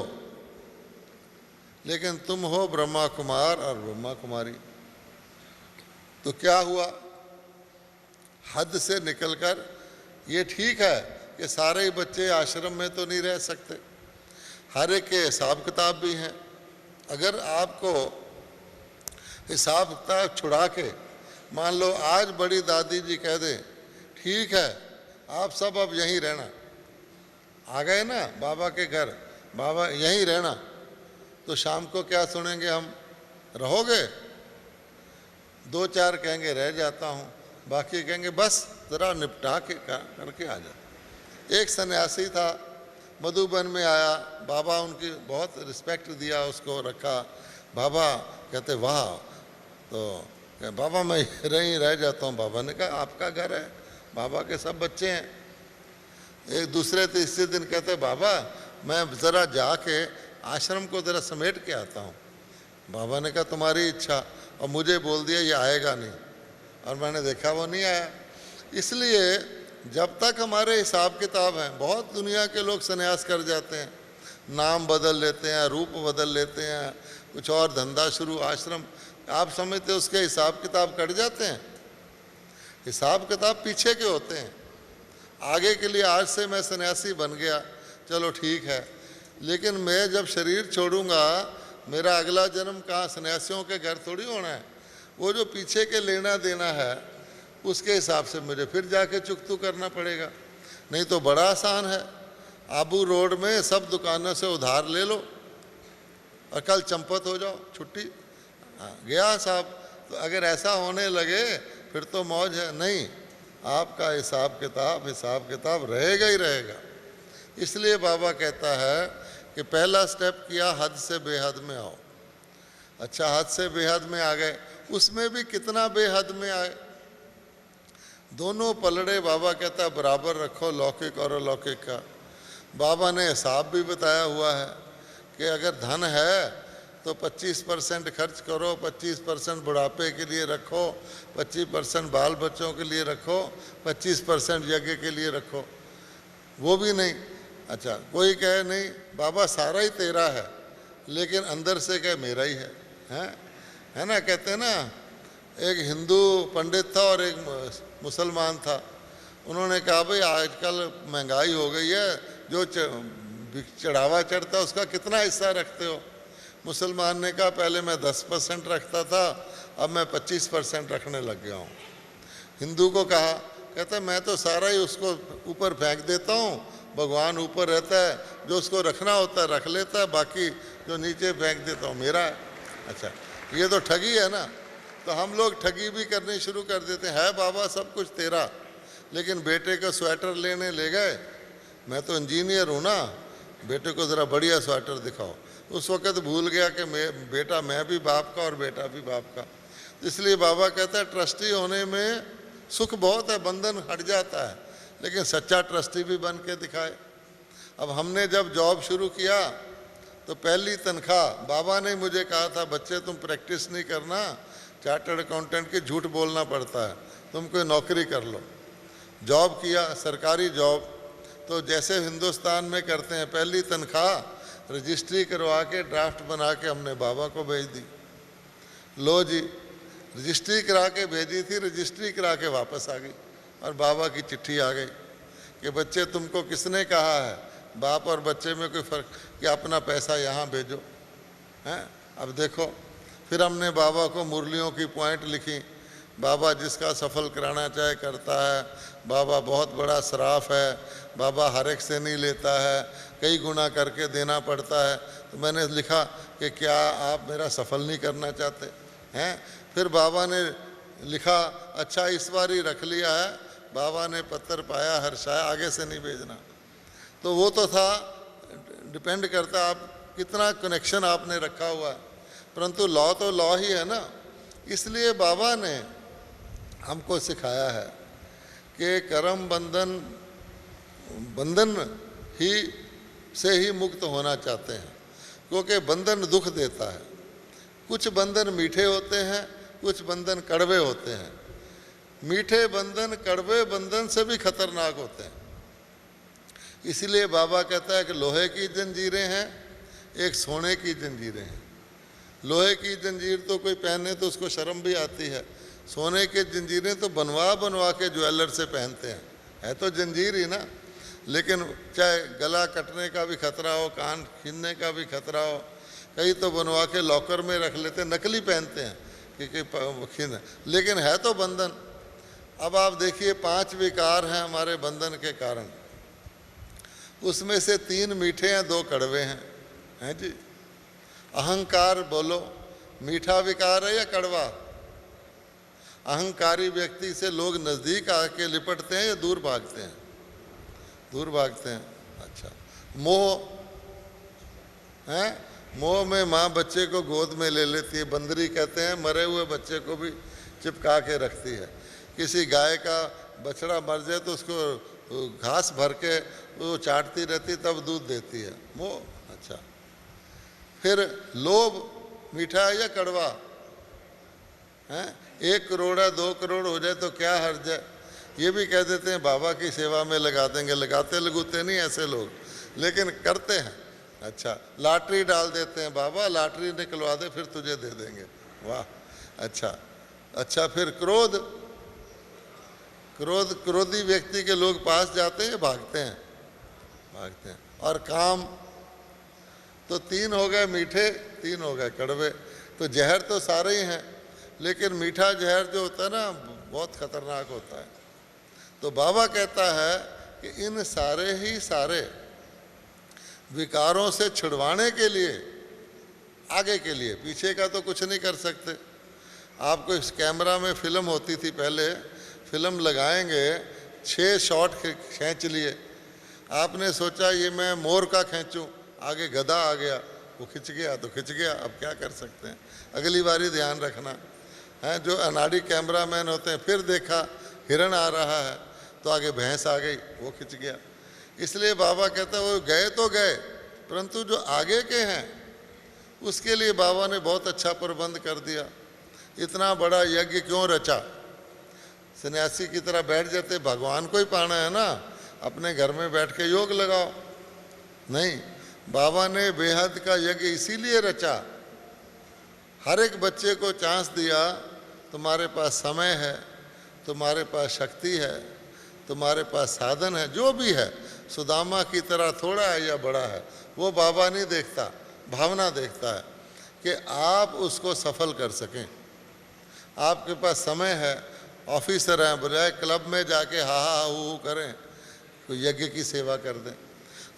लेकिन तुम हो ब्रह्मा कुमार और ब्रह्मा कुमारी। तो क्या हुआ, हद से निकलकर, ये ठीक है कि सारे बच्चे आश्रम में तो नहीं रह सकते, हर एक के हिसाब किताब भी हैं। अगर आपको हिसाब किताब छुड़ा के, मान लो आज बड़ी दादी जी कह दें ठीक है आप सब अब यहीं रहना, आ गए ना बाबा के घर, बाबा यहीं रहना, तो शाम को क्या सुनेंगे हम, रहोगे? दो चार कहेंगे रह जाता हूँ, बाकी कहेंगे बस ज़रा निपटा के करके आ जा। एक सन्यासी था, मधुबन में आया, बाबा उनकी बहुत रिस्पेक्ट दिया, उसको रखा। बाबा कहते वाह, तो बाबा मैं यहीं रह जाता हूँ। बाबा ने कहा आपका घर है, बाबा के सब बच्चे हैं। एक दूसरे तीसरे दिन कहते बाबा मैं ज़रा जाके आश्रम को ज़रा समेट के आता हूँ। बाबा ने कहा तुम्हारी इच्छा, और मुझे बोल दिया ये आएगा नहीं, और मैंने देखा वो नहीं आया। इसलिए जब तक हमारे हिसाब किताब हैं, बहुत दुनिया के लोग सन्यास कर जाते हैं, नाम बदल लेते हैं, रूप बदल लेते हैं, कुछ और धंधा शुरू, आश्रम, आप समझते उसके हिसाब किताब कट जाते हैं? हिसाब किताब पीछे के होते हैं, आगे के लिए। आज से मैं सन्यासी बन गया, चलो ठीक है, लेकिन मैं जब शरीर छोड़ूंगा मेरा अगला जन्म कहाँ, सन्यासियों के घर थोड़ी होना है। वो जो पीछे के लेना देना है उसके हिसाब से मुझे फिर जाके चुकतू करना पड़ेगा। नहीं तो बड़ा आसान है, आबू रोड में सब दुकानों से उधार ले लो और कल चंपत हो जाओ, छुट्टी, गया साहब। तो अगर ऐसा होने लगे फिर तो मौज है। नहीं, आपका हिसाब किताब रहेगा ही रहेगा। इसलिए बाबा कहता है कि पहला स्टेप किया, हद से बेहद में आओ। अच्छा, हद से बेहद में आ गए, उसमें भी कितना बेहद में आए, दोनों पलड़े बाबा कहता है बराबर रखो, लौकिक और अलौकिक का। बाबा ने हिसाब भी बताया हुआ है कि अगर धन है तो 25% खर्च करो, 25% बुढ़ापे के लिए रखो, 25% बाल बच्चों के लिए रखो, 25% यज्ञ के लिए रखो। वो भी नहीं। अच्छा, कोई कहे नहीं बाबा सारा ही तेरा है, लेकिन अंदर से कहे मेरा ही है ना। कहते हैं ना, एक हिंदू पंडित था और एक मुसलमान था। उन्होंने कहा भाई आजकल महंगाई हो गई है, जो चढ़ावा चढ़ता है उसका कितना हिस्सा रखते हो? मुसलमान ने कहा पहले मैं 10% रखता था, अब मैं 25% रखने लग गया हूँ। हिंदू को कहा, कहता मैं तो सारा ही उसको ऊपर फेंक देता हूँ, भगवान ऊपर रहता है, जो उसको रखना होता है रख लेता है, बाकी जो नीचे फेंक देता हूँ मेरा है। अच्छा, ये तो ठगी है ना। तो हम लोग ठगी भी करनी शुरू कर देते हैं, है बाबा सब कुछ तेरा, लेकिन बेटे को स्वेटर लेने ले गए, मैं तो इंजीनियर हूँ ना, बेटे को ज़रा बढ़िया स्वेटर दिखाओ, उस वक़्त भूल गया कि मैं भी बाप का और बेटा भी बाप का। इसलिए बाबा कहता है ट्रस्टी होने में सुख बहुत है, बंधन हट जाता है, लेकिन सच्चा ट्रस्टी भी बन के दिखाए। अब हमने जब जॉब शुरू किया तो पहली तनख्वाह बाबा ने मुझे कहा था, बच्चे तुम प्रैक्टिस नहीं करना, चार्टर्ड अकाउंटेंट की झूठ बोलना पड़ता है, तुम कोई नौकरी कर लो। जॉब किया, सरकारी जॉब, तो जैसे हिंदुस्तान में करते हैं, पहली तनख्वाह रजिस्ट्री करवा के ड्राफ्ट बना के हमने बाबा को भेज दी। लो जी, रजिस्ट्री करा के भेजी थी, रजिस्ट्री करा के वापस आ गई और बाबा की चिट्ठी आ गई कि बच्चे तुमको किसने कहा है, बाप और बच्चे में कोई फ़र्क, कि अपना पैसा यहाँ भेजो। हैं, अब देखो, फिर हमने बाबा को मुरलियों की पॉइंट लिखी, बाबा जिसका सफल कराना चाहे करता है, बाबा बहुत बड़ा सराफ है, बाबा हर एक से नहीं लेता है, कई गुना करके देना पड़ता है। तो मैंने लिखा कि क्या आप मेरा सफल नहीं करना चाहते हैं? फिर बाबा ने लिखा, अच्छा इस बार ही रख लिया है, बाबा ने पत्थर पाया हर्षाया, आगे से नहीं भेजना। तो वो तो था, डिपेंड करता आप कितना कनेक्शन आपने रखा हुआ है, परंतु लॉ तो लॉ ही है ना। इसलिए बाबा ने हमको सिखाया है कि कर्म बंधन ही से ही मुक्त होना चाहते हैं, क्योंकि बंधन दुख देता है। कुछ बंधन मीठे होते हैं, कुछ बंधन कड़वे होते हैं। मीठे बंधन कड़वे बंधन से भी खतरनाक होते हैं। इसलिए बाबा कहता है कि लोहे की जंजीरें हैं, एक सोने की जंजीरें हैं। लोहे की जंजीर तो कोई पहने तो उसको शर्म भी आती है, सोने के जंजीरें तो बनवा के ज्वेलर से पहनते हैं, है तो जंजीर ही ना। लेकिन चाहे गला कटने का भी खतरा हो, कान खींचने का भी खतरा हो, कई तो बनवा के लॉकर में रख लेते, नकली पहनते हैं क्योंकि खींच, लेकिन है तो बंधन। अब आप देखिए 5 विकार हैं हमारे बंधन के कारण, उसमें से 3 मीठे हैं, 2 कड़वे हैं जी। अहंकार बोलो, मीठा विकार है या कड़वा? अहंकारी व्यक्ति से लोग नज़दीक आके लिपटते हैं या दूर भागते हैं? दूर भागते हैं। अच्छा, मोह है, मोह में माँ बच्चे को गोद में ले लेती है, बंदरी कहते हैं, मरे हुए बच्चे को भी चिपका के रखती है। किसी गाय का बछड़ा मर जाए तो उसको घास भर के वो चाटती रहती, तब दूध देती है, मोह। अच्छा, फिर लोभ मीठा है या कड़वा है? 1 करोड़ है, 2 करोड़ हो जाए तो क्या हर्ज है? ये भी कह देते हैं बाबा की सेवा में लगा देंगे, लगाते लगूते नहीं ऐसे लोग, लेकिन करते हैं। अच्छा, लॉटरी डाल देते हैं, बाबा लॉटरी निकलवा दे फिर तुझे दे देंगे, वाह। अच्छा, फिर क्रोधी व्यक्ति के लोग पास जाते हैं, भागते हैं। और काम तो 3 हो गए मीठे, 3 हो गए कड़वे। तो जहर तो सारे ही हैं, लेकिन मीठा जहर जो होता है ना, बहुत खतरनाक होता है। तो बाबा कहता है कि इन सारे विकारों से छुड़वाने के लिए, आगे के लिए, पीछे का तो कुछ नहीं कर सकते। आपको इस कैमरा में फिल्म होती थी पहले, फिल्म लगाएंगे, 6 शॉट खींच लिए, आपने सोचा ये मैं मोर का खींचूं, आगे गधा आ गया, वो खिंच गया तो खिंच गया, अब क्या कर सकते हैं। अगली बारी ध्यान रखना है। जो अनाड़ी कैमरामैन होते हैं, फिर देखा हिरण आ रहा है तो आगे भैंस आ गई, वो खिंच गया। इसलिए बाबा कहता है वो गए तो गए, परंतु जो आगे के हैं उसके लिए बाबा ने बहुत अच्छा प्रबंध कर दिया। इतना बड़ा यज्ञ क्यों रचा? सन्यासी की तरह बैठ जाते, भगवान को ही पाना है ना, अपने घर में बैठ के योग लगाओ। नहीं, बाबा ने बेहद का यज्ञ इसीलिए रचा, हर एक बच्चे को चांस दिया, तुम्हारे पास समय है, तुम्हारे पास शक्ति है, तुम्हारे पास साधन है, जो भी है, सुदामा की तरह थोड़ा है या बड़ा है, वो बाबा नहीं देखता, भावना देखता है कि आप उसको सफल कर सकें। आपके पास समय है, ऑफिसर हैं, बजाय क्लब में जाके हा हा हू करें, कोई यज्ञ की सेवा कर दें।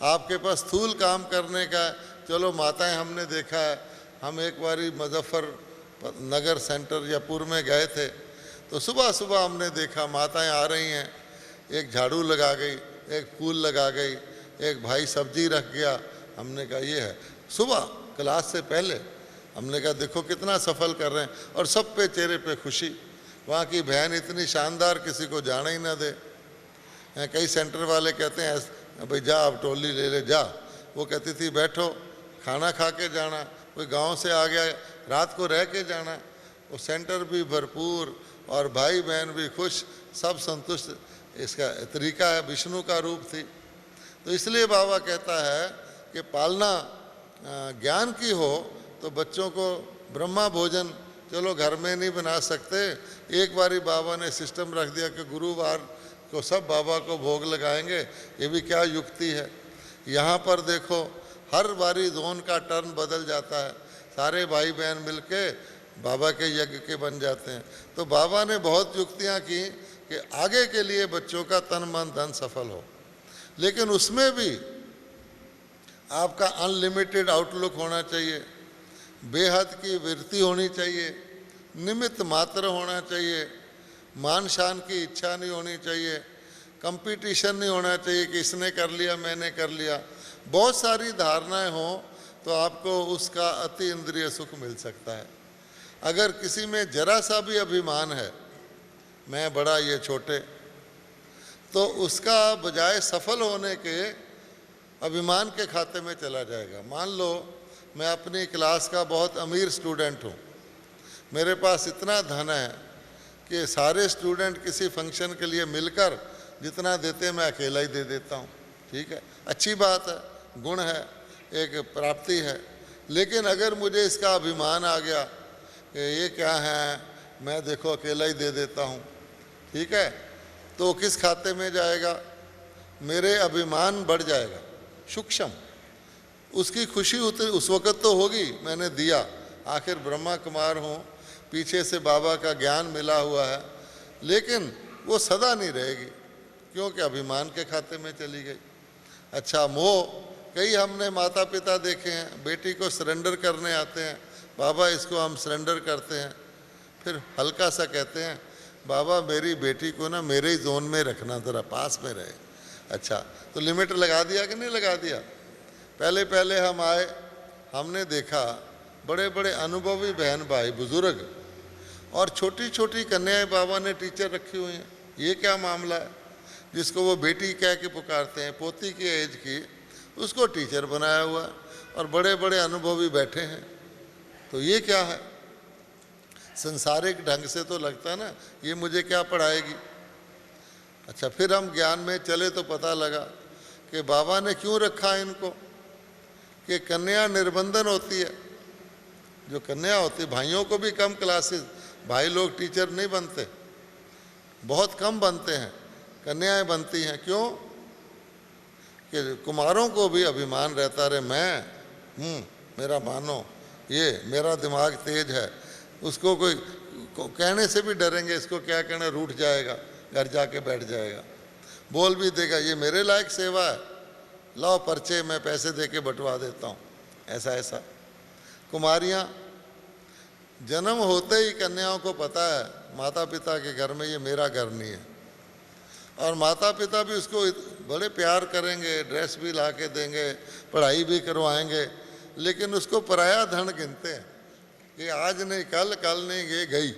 आपके पास स्थूल काम करने का, चलो माताएं हमने देखा है, हम एक बारी मुजफ्फरनगर सेंटर या पुर में गए थे, तो सुबह सुबह हमने देखा माताएं आ रही हैं, एक झाड़ू लगा गई, एक फूल लगा गई, एक भाई सब्जी रख गया। हमने कहा ये है सुबह क्लास से पहले। हमने कहा देखो कितना सफल कर रहे हैं, और सब पे चेहरे पे खुशी। वहाँ की बहन इतनी शानदार, किसी को जाने ही ना दे। कई सेंटर वाले कहते हैं भाई जा अब टोली ले ले जा, वो कहती थी बैठो खाना खा के जाना, कोई गांव से आ गया रात को रह के जाना। वो सेंटर भी भरपूर और भाई बहन भी खुश, सब संतुष्ट। इसका तरीका है, विष्णु का रूप थी। तो इसलिए बाबा कहता है कि पालना ज्ञान की हो तो बच्चों को ब्रह्मा भोजन चलो घर में नहीं बना सकते, एक बारी बाबा ने सिस्टम रख दिया कि गुरुवार को सब बाबा को भोग लगाएंगे, ये भी क्या युक्ति है। यहाँ पर देखो हर बारी जोन का टर्न बदल जाता है, सारे भाई बहन मिलके बाबा के यज्ञ के बन जाते हैं। तो बाबा ने बहुत युक्तियाँ की कि आगे के लिए बच्चों का तन मन धन सफल हो, लेकिन उसमें भी आपका अनलिमिटेड आउटलुक होना चाहिए, बेहद की वृत्ति होनी चाहिए, निमित्त मात्र होना चाहिए, मान शान की इच्छा नहीं होनी चाहिए, कंपटीशन नहीं होना चाहिए कि इसने कर लिया मैंने कर लिया। बहुत सारी धारणाएं हों तो आपको उसका अति इंद्रिय सुख मिल सकता है। अगर किसी में जरा सा भी अभिमान है, मैं बड़ा ये छोटे, तो उसका बजाय सफल होने के अभिमान के खाते में चला जाएगा। मान लो मैं अपनी क्लास का बहुत अमीर स्टूडेंट हूँ, मेरे पास इतना धन है कि सारे स्टूडेंट किसी फंक्शन के लिए मिलकर जितना देते हैं मैं अकेला ही दे देता हूँ। ठीक है, अच्छी बात है, गुण है, एक प्राप्ति है। लेकिन अगर मुझे इसका अभिमान आ गया कि ये क्या है, मैं देखो अकेला ही दे देता हूँ, ठीक है, तो किस खाते में जाएगा? मेरे अभिमान बढ़ जाएगा, सूक्ष्म। उसकी खुशी उस वक़्त तो होगी मैंने दिया, आखिर ब्रह्मा कुमार हूँ, पीछे से बाबा का ज्ञान मिला हुआ है, लेकिन वो सदा नहीं रहेगी क्योंकि अभिमान के खाते में चली गई। अच्छा, मोह, कई हमने माता पिता देखे हैं बेटी को सरेंडर करने आते हैं, बाबा इसको हम सरेंडर करते हैं, फिर हल्का सा कहते हैं बाबा मेरी बेटी को ना मेरे ही जोन में रखना, ज़रा पास में रहे। अच्छा, तो लिमिट लगा दिया कि नहीं लगा दिया? पहले पहले हम आए, हमने देखा बड़े बड़े अनुभवी बहन भाई बुजुर्ग और छोटी छोटी कन्याएं बाबा ने टीचर रखी हुई हैं। ये क्या मामला है? जिसको वो बेटी कह के पुकारते हैं, पोती की एज की, उसको टीचर बनाया हुआ है और बड़े बड़े अनुभवी बैठे हैं। तो ये क्या है? संसारिक ढंग से तो लगता है ना ये मुझे क्या पढ़ाएगी। अच्छा, फिर हम ज्ञान में चले तो पता लगा कि बाबा ने क्यों रखा इनको, कि कन्या निर्बंधन होती है। जो कन्या होती, भाइयों को भी कम क्लासेस, भाई लोग टीचर नहीं बनते, बहुत कम बनते हैं, कन्याएं बनती हैं। क्यों? कि कुमारों को भी अभिमान रहता रहे, मैं मेरा मानो, ये मेरा दिमाग तेज है। उसको कोई कहने से भी डरेंगे, इसको क्या कहना, रूठ जाएगा, घर जाके बैठ जाएगा, बोल भी देगा ये मेरे लायक सेवा है, लाओ पर्चे मैं पैसे दे के बंटवा देता हूँ। ऐसा ऐसा कुमारियाँ, जन्म होते ही कन्याओं को पता है माता पिता के घर में ये मेरा घर नहीं है, और माता पिता भी उसको बड़े प्यार करेंगे, ड्रेस भी ला के देंगे, पढ़ाई भी करवाएंगे, लेकिन उसको पराया धन गिनते हैं कि आज नहीं कल, कल नहीं ये गई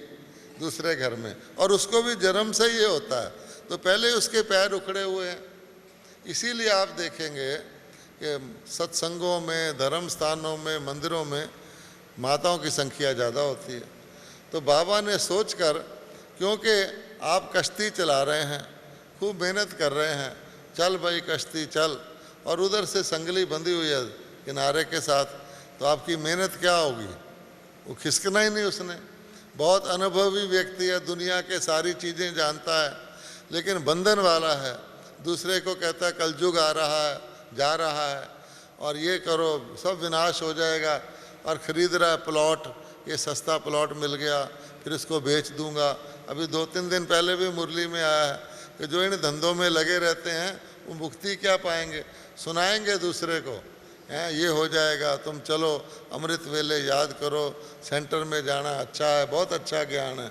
दूसरे घर में। और उसको भी जन्म से ये होता है, तो पहले उसके पैर उखड़े हुए हैं। इसीलिए आप देखेंगे कि सत्संगों में, धर्म स्थानों में, मंदिरों में माताओं की संख्या ज़्यादा होती है। तो बाबा ने सोचकर, क्योंकि आप कश्ती चला रहे हैं, खूब मेहनत कर रहे हैं, चल भाई कश्ती चल, और उधर से संगली बंधी हुई है किनारे के साथ, तो आपकी मेहनत क्या होगी? वो खिसकना ही नहीं उसने। बहुत अनुभवी व्यक्ति है, दुनिया के सारी चीज़ें जानता है, लेकिन बंधन वाला है, दूसरे को कहता है कलयुग आ रहा है, जा रहा है, और ये करो सब विनाश हो जाएगा, और ख़रीद रहा है प्लॉट, ये सस्ता प्लॉट मिल गया फिर इसको बेच दूंगा। अभी 2-3 दिन पहले भी मुरली में आया है कि जो इन धंधों में लगे रहते हैं वो मुक्ति क्या पाएंगे, सुनाएंगे दूसरे को, हैं ये हो जाएगा, तुम चलो अमृत वेले याद करो, सेंटर में जाना अच्छा है, बहुत अच्छा ज्ञान है।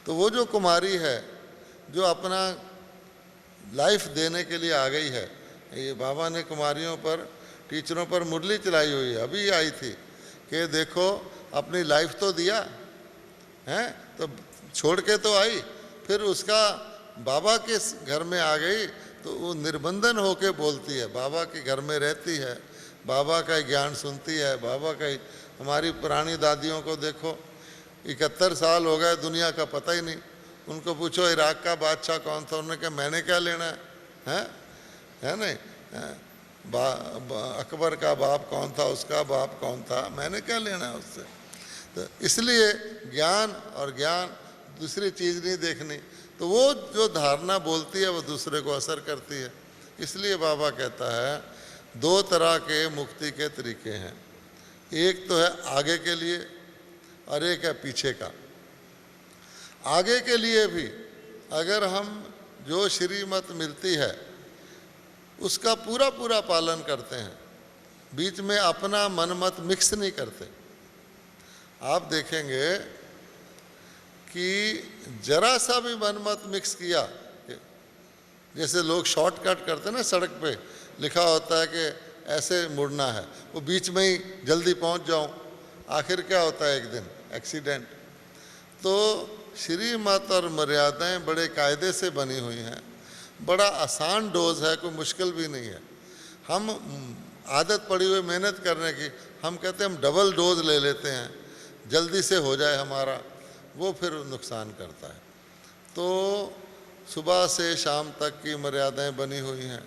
तो वो जो कुमारी है जो अपना लाइफ देने के लिए आ गई है, ये बाबा ने कुमारियों पर टीचरों पर मुरली चलाई हुई है, अभी आई थी कि देखो अपनी लाइफ तो दिया है, तो छोड़ के तो आई, फिर उसका बाबा के घर में आ गई तो वो निर्बंधन होके बोलती है, बाबा के घर में रहती है, बाबा का ज्ञान सुनती है, बाबा का। हमारी पुरानी दादियों को देखो 71 साल हो गए, दुनिया का पता ही नहीं। उनको पूछो इराक का बादशाह कौन था, उन्होंने कहा मैंने क्या लेना है नहीं, अकबर का बाप कौन था, उसका बाप कौन था, मैंने क्या लेना है उससे। तो इसलिए ज्ञान और ज्ञान दूसरी चीज़ नहीं देखनी, तो वो जो धारणा बोलती है वो दूसरे को असर करती है। इसलिए बाबा कहता है 2 तरह के मुक्ति के तरीके हैं, एक तो है आगे के लिए और एक है पीछे का। आगे के लिए भी अगर हम जो श्रीमत मिलती है उसका पूरा पूरा पालन करते हैं, बीच में अपना मन मत मिक्स नहीं करते, आप देखेंगे कि जरा सा भी मन मत मिक्स किया, जैसे लोग शॉर्टकट करते हैं ना, सड़क पे लिखा होता है कि ऐसे मुड़ना है, वो बीच में ही जल्दी पहुंच जाऊं, आखिर क्या होता है एक दिन एक्सीडेंट। तो श्रीमत और मर्यादाएं बड़े कायदे से बनी हुई हैं, बड़ा आसान डोज है, कोई मुश्किल भी नहीं है। हम आदत पड़ी हुई मेहनत करने की, हम कहते हैं हम डबल डोज ले लेते हैं जल्दी से हो जाए हमारा, वो फिर नुकसान करता है। तो सुबह से शाम तक की मर्यादाएं बनी हुई हैं,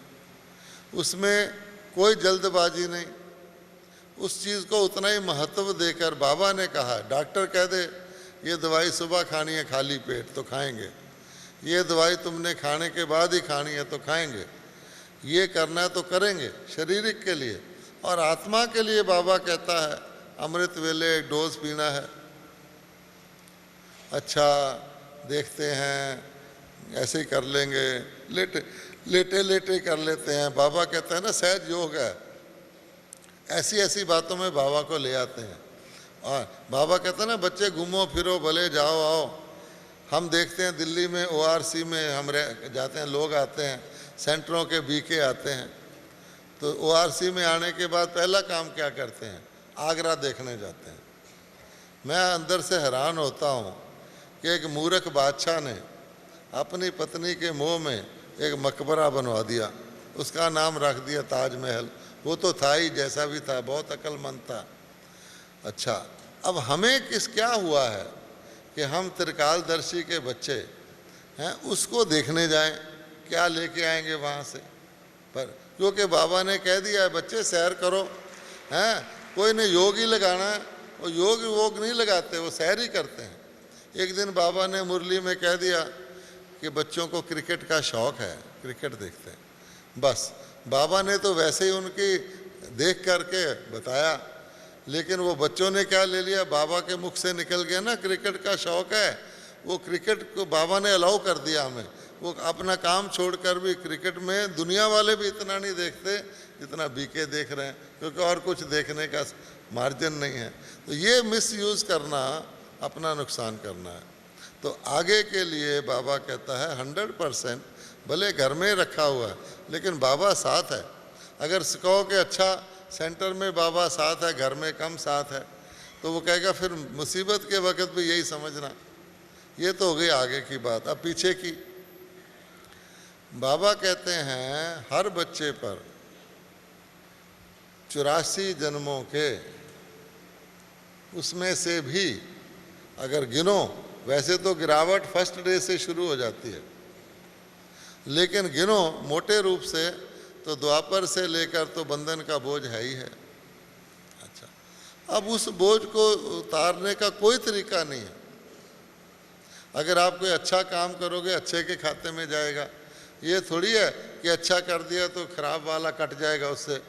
उसमें कोई जल्दबाजी नहीं, उस चीज़ को उतना ही महत्व देकर बाबा ने कहा, डॉक्टर कह दे ये दवाई सुबह खानी है खाली पेट तो खाएंगे, ये दवाई तुमने खाने के बाद ही खानी है तो खाएंगे, ये करना है तो करेंगे शारीरिक के लिए। और आत्मा के लिए बाबा कहता है अमृत वेले एक डोज पीना है, अच्छा देखते हैं ऐसे ही कर लेंगे, लेटे लेटे कर लेते हैं। बाबा कहता है ना सहज योग है, ऐसी ऐसी बातों में बाबा को ले आते हैं। और बाबा कहता है ना बच्चे घूमो फिरो भले जाओ आओ। हम देखते हैं दिल्ली में ORC में हम जाते हैं, लोग आते हैं, सेंटरों के बीके आते हैं, तो ORC में आने के बाद पहला काम क्या करते हैं, आगरा देखने जाते हैं। मैं अंदर से हैरान होता हूँ कि एक मूर्ख बादशाह ने अपनी पत्नी के मुंह में एक मकबरा बनवा दिया, उसका नाम रख दिया ताजमहल। वो तो था ही जैसा भी था, बहुत अक्लमंद था। अच्छा, अब हमें क्या हुआ है कि हम त्रिकालदर्शी के बच्चे हैं, उसको देखने जाएं, क्या लेके आएंगे वहाँ से। पर क्योंकि बाबा ने कह दिया है बच्चे सैर करो, हैं कोई ने योग ही लगाना है, वो योग नहीं लगाते, वो सैर ही करते हैं। एक दिन बाबा ने मुरली में कह दिया कि बच्चों को क्रिकेट का शौक़ है, क्रिकेट देखते हैं। बस बाबा ने तो वैसे ही उनकी देख करके बताया, लेकिन वो बच्चों ने क्या ले लिया, बाबा के मुख से निकल गया ना क्रिकेट का शौक़ है, वो क्रिकेट को बाबा ने अलाउ कर दिया हमें। वो अपना काम छोड़कर भी क्रिकेट में दुनिया वाले भी इतना नहीं देखते जितना बीके देख रहे हैं, क्योंकि और कुछ देखने का मार्जिन नहीं है। तो ये मिसयूज़ करना अपना नुकसान करना है। तो आगे के लिए बाबा कहता है 100%, भले घर में रखा हुआ है लेकिन बाबा साथ है। अगर कहो कि अच्छा सेंटर में बाबा साथ है, घर में कम साथ है, तो वो कहेगा फिर मुसीबत के वक्त भी यही समझना। ये तो हो गई आगे की बात। अब पीछे की, बाबा कहते हैं हर बच्चे पर 84 जन्मों के, उसमें से भी अगर गिनो, वैसे तो गिरावट फर्स्ट डे से शुरू हो जाती है, लेकिन गिनो मोटे रूप से तो द्वापर से लेकर तो बंधन का बोझ है ही है। अच्छा, अब उस बोझ को उतारने का कोई तरीका नहीं है। अगर आप कोई अच्छा काम करोगे अच्छे के खाते में जाएगा, ये थोड़ी है कि अच्छा कर दिया तो खराब वाला कट जाएगा उससे,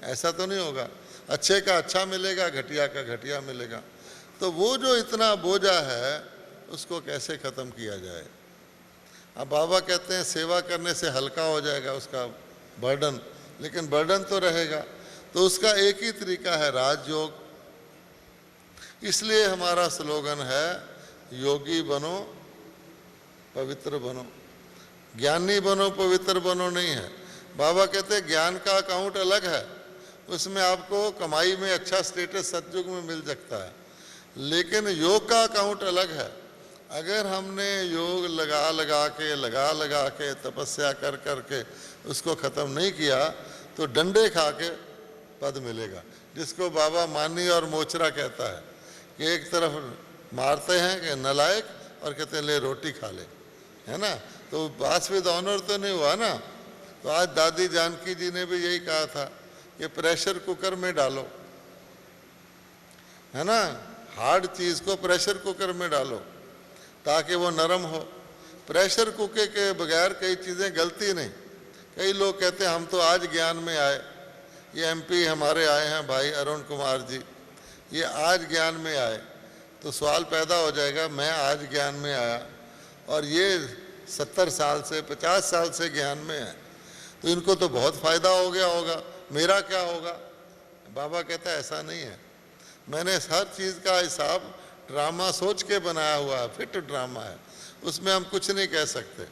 ऐसा तो नहीं होगा। अच्छे का अच्छा मिलेगा, घटिया का घटिया मिलेगा। तो वो जो इतना बोझा है उसको कैसे ख़त्म किया जाए। अब बाबा कहते हैं सेवा करने से हल्का हो जाएगा उसका बर्डन, लेकिन बर्डन तो रहेगा। तो उसका एक ही तरीका है राजयोग। इसलिए हमारा स्लोगन है योगी बनो पवित्र बनो, ज्ञानी बनो पवित्र बनो नहीं है। बाबा कहते हैं ज्ञान का अकाउंट अलग है उसमें आपको कमाई में अच्छा स्टेटस सतयुग में मिल सकता है, लेकिन योग का अकाउंट अलग है। अगर हमने योग लगा के तपस्या कर कर के उसको ख़त्म नहीं किया तो डंडे खा के पद मिलेगा, जिसको बाबा मानी और मोचरा कहता है कि एक तरफ मारते हैं कि नालायक और कहते हैं ले रोटी खा ले, है ना। तो पास विद ऑनर तो नहीं हुआ ना। तो आज दादी जानकी जी ने भी यही कहा था कि प्रेशर कुकर में डालो, है ना, हार्ड चीज़ को प्रेशर कुकर में डालो ताकि वो नरम हो। प्रेशर कुकर के बगैर कई चीज़ें गलती नहीं। कई लोग कहते हैं हम तो आज ज्ञान में आए, ये एमपी हमारे आए हैं भाई अरुण कुमार जी, ये आज ज्ञान में आए। तो सवाल पैदा हो जाएगा मैं आज ज्ञान में आया और ये 70 साल से 50 साल से ज्ञान में है, तो इनको तो बहुत फ़ायदा हो गया होगा, मेरा क्या होगा। बाबा कहता है ऐसा नहीं है, मैंने हर चीज़ का हिसाब ड्रामा सोच के बनाया हुआ है, फिट ड्रामा है, उसमें हम कुछ नहीं कह सकते।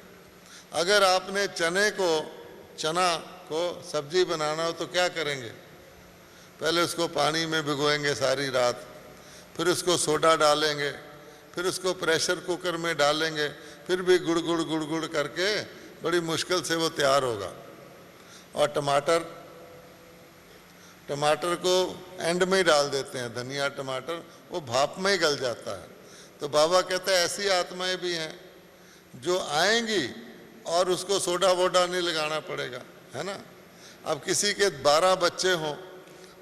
अगर आपने चना को सब्जी बनाना हो तो क्या करेंगे, पहले उसको पानी में भिगोएंगे सारी रात, फिर उसको सोडा डालेंगे, फिर उसको प्रेशर कुकर में डालेंगे, फिर भी गुड़ गुड़ करके बड़ी मुश्किल से वो तैयार होगा। और टमाटर को एंड में ही डाल देते हैं, धनिया टमाटर, वो भाप में ही गल जाता है। तो बाबा कहते हैं ऐसी आत्माएं भी हैं जो आएंगी और उसको सोडा वोडा नहीं लगाना पड़ेगा, है ना। अब किसी के 12 बच्चे हों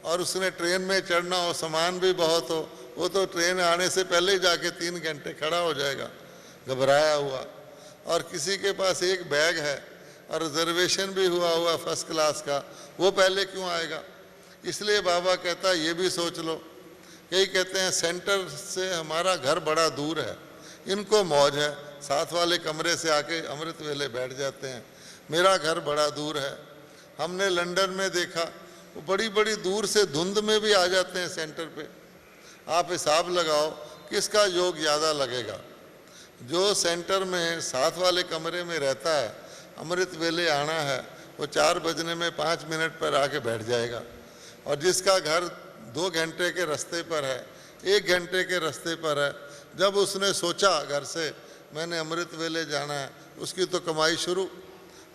और उसने ट्रेन में चढ़ना हो, सामान भी बहुत हो, वो तो ट्रेन आने से पहले ही जाके 3 घंटे खड़ा हो जाएगा घबराया हुआ। और किसी के पास एक बैग है और रिजर्वेशन भी हुआ फर्स्ट क्लास का, वो पहले क्यों आएगा। इसलिए बाबा कहता है ये भी सोच लो। कई कहते हैं सेंटर से हमारा घर बड़ा दूर है, इनको मौज है, साथ वाले कमरे से आके अमृत वेले बैठ जाते हैं, मेरा घर बड़ा दूर है। हमने लंदन में देखा, वो बड़ी बड़ी दूर से धुंध में भी आ जाते हैं सेंटर पे। आप हिसाब लगाओ किसका योग ज़्यादा लगेगा। जो सेंटर में साथ वाले कमरे में रहता है, अमृत वेले आना है, वो 4 बजने में 5 मिनट पर आके बैठ जाएगा। और जिसका घर 2 घंटे के रास्ते पर है, 1 घंटे के रास्ते पर है, जब उसने सोचा घर से मैंने अमृत वेले जाना है, उसकी तो कमाई शुरू,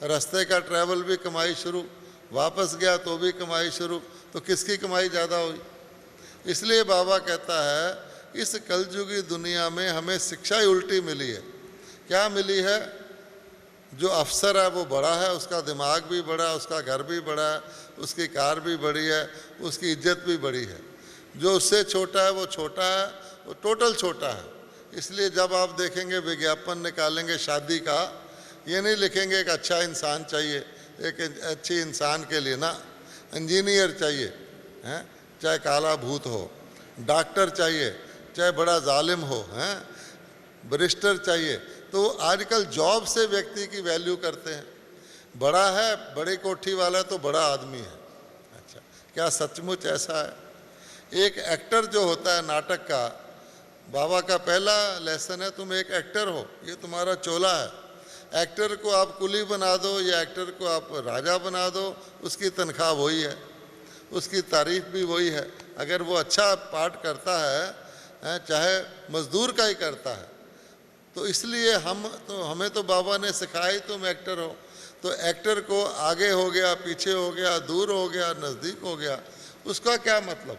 रास्ते का ट्रैवल भी कमाई शुरू, वापस गया तो भी कमाई शुरू, तो किसकी कमाई ज़्यादा हुई। इसलिए बाबा कहता है इस कलयुगी दुनिया में हमें शिक्षा ही उल्टी मिली है। क्या मिली है, जो अफसर है वो बड़ा है, उसका दिमाग भी बड़ा है, उसका घर भी बड़ा है, उसकी कार भी बड़ी है, उसकी इज्जत भी बड़ी है। जो उससे छोटा है वो छोटा है, वो टोटल छोटा है। इसलिए जब आप देखेंगे विज्ञापन निकालेंगे शादी का, ये नहीं लिखेंगे एक अच्छा इंसान चाहिए, एक अच्छी इंसान के लिए ना, इंजीनियर चाहिए हैं, चाहे काला भूत हो, डॉक्टर चाहिए चाहे बड़ा जालिम हो, हैं, बैरिस्टर चाहिए। तो आजकल जॉब से व्यक्ति की वैल्यू करते हैं। बड़ा है, बड़ी कोठी वाला तो बड़ा आदमी है। अच्छा, क्या सचमुच ऐसा है। एक एक्टर जो होता है नाटक का, बाबा का पहला लेसन है तुम एक एक्टर हो, ये तुम्हारा चोला है। एक्टर को आप कुली बना दो या एक्टर को आप राजा बना दो, उसकी तनख्वाह वही है, उसकी तारीफ भी वही है। अगर वो अच्छा पार्ट करता है, चाहे मजदूर का ही करता है। तो इसलिए हमें तो बाबा ने सिखाया ही तुम एक्टर हो। तो एक्टर को आगे हो गया, पीछे हो गया, दूर हो गया, नज़दीक हो गया, उसका क्या मतलब।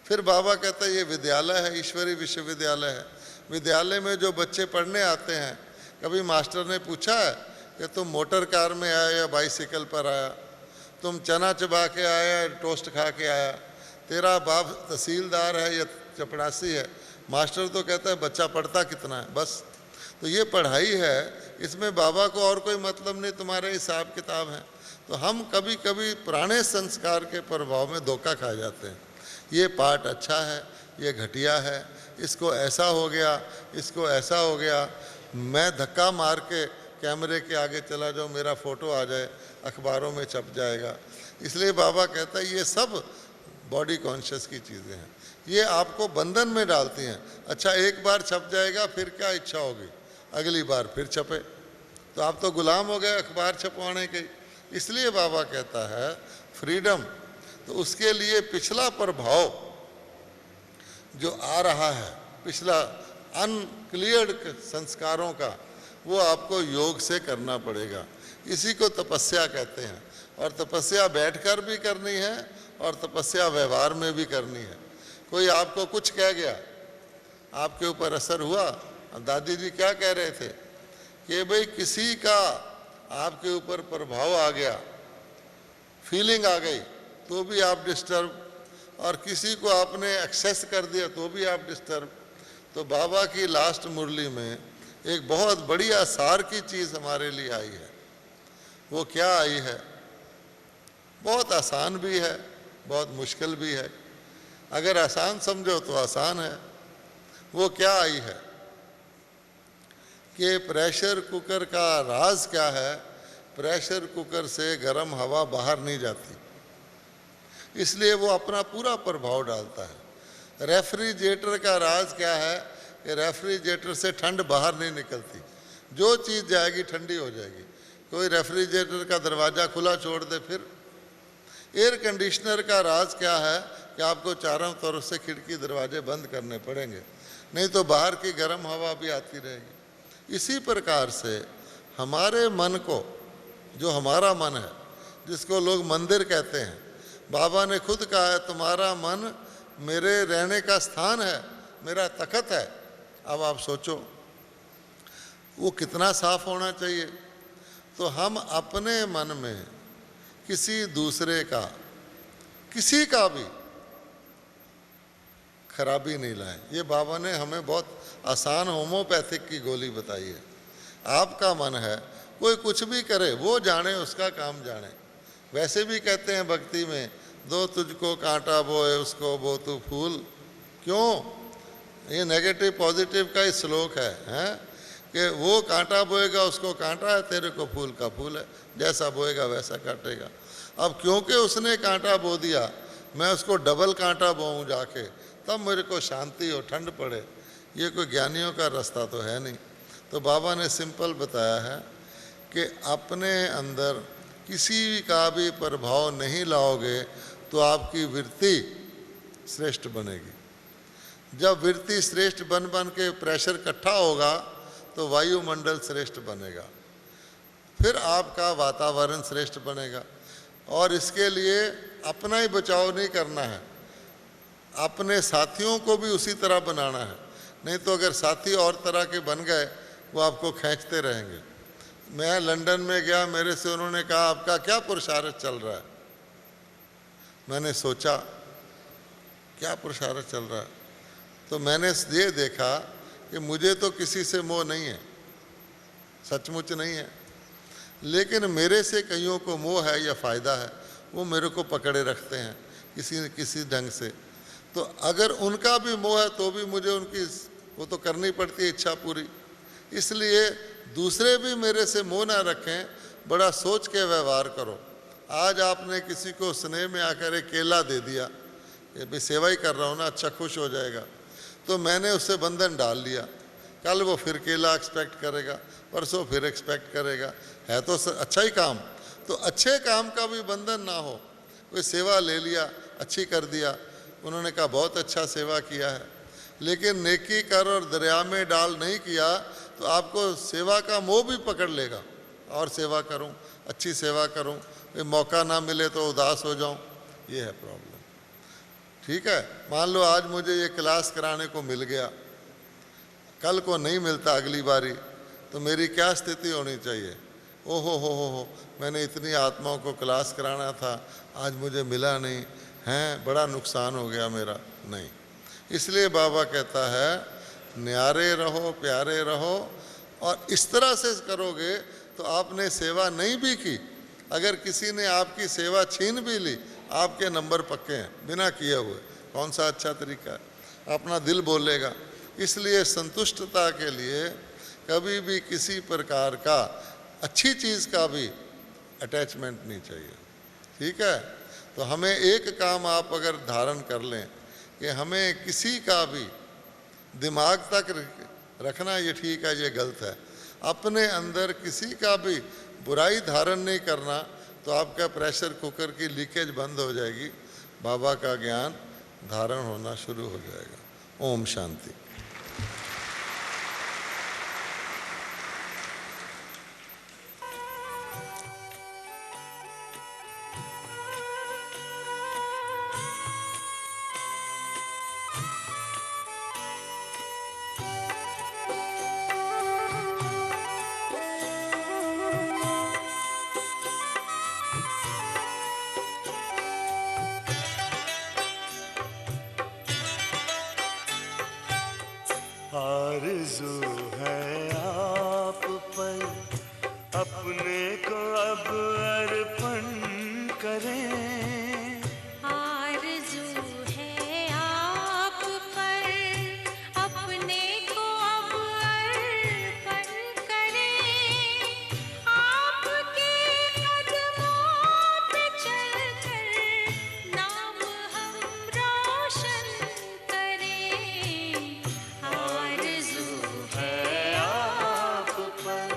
फिर बाबा कहता है ये विद्यालय है, ईश्वरी विश्वविद्यालय है। विद्यालय में जो बच्चे पढ़ने आते हैं, कभी मास्टर ने पूछा है कि तुम मोटर कार में आया या बाइसिकल पर आया, तुम चना चबा के आया या टोस्ट खा के आया, तेरा बाप तहसीलदार है या चपड़ासी है। मास्टर तो कहता है बच्चा पढ़ता कितना है, बस। तो ये पढ़ाई है, इसमें बाबा को और कोई मतलब नहीं, तुम्हारे हिसाब किताब है। तो हम कभी कभी पुराने संस्कार के प्रभाव में धोखा खा जाते हैं। ये पार्ट अच्छा है, ये घटिया है, इसको ऐसा हो गया, इसको ऐसा हो गया, मैं धक्का मार के कैमरे के आगे चला जाऊँ, मेरा फ़ोटो आ जाए, अखबारों में छप जाएगा। इसलिए बाबा कहता है ये सब बॉडी कॉन्शियस की चीज़ें हैं, ये आपको बंधन में डालती हैं। अच्छा, एक बार छप जाएगा, फिर क्या इच्छा होगी अगली बार फिर छपे, तो आप तो गुलाम हो गए अखबार छपवाने के। इसलिए बाबा कहता है फ्रीडम। तो उसके लिए पिछला प्रभाव जो आ रहा है, पिछला अनक्लियर्ड संस्कारों का, वो आपको योग से करना पड़ेगा। इसी को तपस्या कहते हैं। और तपस्या बैठकर भी करनी है और तपस्या व्यवहार में भी करनी है। कोई आपको कुछ कह गया, आपके ऊपर असर हुआ। दादी जी क्या कह रहे थे कि भाई किसी का आपके ऊपर प्रभाव आ गया, फीलिंग आ गई तो भी आप डिस्टर्ब, और किसी को आपने एक्सेस कर दिया तो भी आप डिस्टर्ब। तो बाबा की लास्ट मुरली में एक बहुत बढ़िया सार की चीज़ हमारे लिए आई है। वो क्या आई है? बहुत आसान भी है, बहुत मुश्किल भी है। अगर आसान समझो तो आसान है। वो क्या आई है कि प्रेशर कुकर का राज क्या है? प्रेशर कुकर से गर्म हवा बाहर नहीं जाती, इसलिए वो अपना पूरा प्रभाव डालता है। रेफ्रिजरेटर का राज क्या है कि रेफ्रिजरेटर से ठंड बाहर नहीं निकलती, जो चीज़ जाएगी ठंडी हो जाएगी। कोई रेफ्रिजरेटर का दरवाज़ा खुला छोड़ दे फिर। एयर कंडीशनर का राज क्या है कि आपको चारों तरफ से खिड़की दरवाजे बंद करने पड़ेंगे, नहीं तो बाहर की गर्म हवा भी आती रहेगी। इसी प्रकार से हमारे मन को, जो हमारा मन है, जिसको लोग मंदिर कहते हैं, बाबा ने खुद कहा है तुम्हारा मन मेरे रहने का स्थान है, मेरा तखत है। अब आप सोचो वो कितना साफ होना चाहिए। तो हम अपने मन में किसी दूसरे का, किसी का भी खराबी नहीं लाएं। ये बाबा ने हमें बहुत आसान होम्योपैथिक की गोली बताई है। आपका मन है, कोई कुछ भी करे वो जाने, उसका काम जाने। वैसे भी कहते हैं भक्ति में, दो तुझको कांटा बोए उसको बो तू फूल। क्यों? ये नेगेटिव पॉजिटिव का ही श्लोक है, हैं? कि वो कांटा बोएगा उसको कांटा है, तेरे को फूल का फूल है, जैसा बोएगा वैसा काटेगा। अब क्योंकि उसने कांटा बो दिया, मैं उसको डबल कांटा बोऊं जाके, तब मेरे को शांति हो, ठंड पड़े। ये कोई ज्ञानियों का रास्ता तो है नहीं। तो बाबा ने सिंपल बताया है कि अपने अंदर किसी का भी प्रभाव नहीं लाओगे तो आपकी वृत्ति श्रेष्ठ बनेगी। जब वृत्ति श्रेष्ठ बन बन के प्रेशर इकट्ठा होगा तो वायुमंडल श्रेष्ठ बनेगा, फिर आपका वातावरण श्रेष्ठ बनेगा। और इसके लिए अपना ही बचाव नहीं करना है, अपने साथियों को भी उसी तरह बनाना है। नहीं तो अगर साथी और तरह के बन गए, वो आपको खींचते रहेंगे। मैं लंदन में गया, मेरे से उन्होंने कहा आपका क्या पुरुषार्थ चल रहा है? मैंने सोचा क्या पुरुषार्थ चल रहा है, तो मैंने ये देखा कि मुझे तो किसी से मोह नहीं है, सचमुच नहीं है, लेकिन मेरे से कईयों को मोह है या फ़ायदा है, वो मेरे को पकड़े रखते हैं किसी न किसी ढंग से। तो अगर उनका भी मोह है तो भी मुझे उनकी वो तो करनी पड़ती है इच्छा पूरी। इसलिए दूसरे भी मेरे से मोह ना रखें, बड़ा सोच के व्यवहार करो। आज आपने किसी को स्नेह में आकर एक केला दे दिया, ये भी सेवा ही कर रहा हूँ ना, अच्छा खुश हो जाएगा, तो मैंने उससे बंधन डाल लिया। कल वो फिर केला एक्सपेक्ट करेगा, परसों फिर एक्सपेक्ट करेगा। है तो अच्छा ही काम, तो अच्छे काम का भी बंधन ना हो। कोई सेवा ले लिया, अच्छी कर दिया, उन्होंने कहा बहुत अच्छा सेवा किया है, लेकिन नेकी कर और दरिया में डाल नहीं किया तो आपको सेवा का मोह भी पकड़ लेगा। और सेवा करूं, अच्छी सेवा करूं, मौका ना मिले तो उदास हो जाऊं, ये है प्रॉब्लम। ठीक है, मान लो आज मुझे ये क्लास कराने को मिल गया, कल को नहीं मिलता अगली बारी, तो मेरी क्या स्थिति होनी चाहिए? ओहो हो, मैंने इतनी आत्माओं को क्लास कराना था, आज मुझे मिला नहीं है, बड़ा नुकसान हो गया मेरा। नहीं, इसलिए बाबा कहता है न्यारे रहो, प्यारे रहो। और इस तरह से करोगे तो आपने सेवा नहीं भी की, अगर किसी ने आपकी सेवा छीन भी ली, आपके नंबर पक्के हैं बिना किए हुए। कौन सा अच्छा तरीका है? अपना दिल बोलेगा। इसलिए संतुष्टता के लिए कभी भी किसी प्रकार का अच्छी चीज़ का भी अटैचमेंट नहीं चाहिए। ठीक है, तो हमें एक काम आप अगर धारण कर लें कि हमें किसी का भी दिमाग तक रखना ये ठीक है, ये गलत है, अपने अंदर किसी का भी बुराई धारण नहीं करना, तो आपका प्रेशर कुकर की लीकेज बंद हो जाएगी बाबा का ज्ञान धारण होना शुरू हो जाएगा। ओम शांति। आरज़ू है आप पर अपने को अब अर्पण करें। आरज़ू है आप पर अपने को अब अर्पण करें। आपके कदमों पे चलकर नाम हम रोशन करें। आरज़ू है आप पर।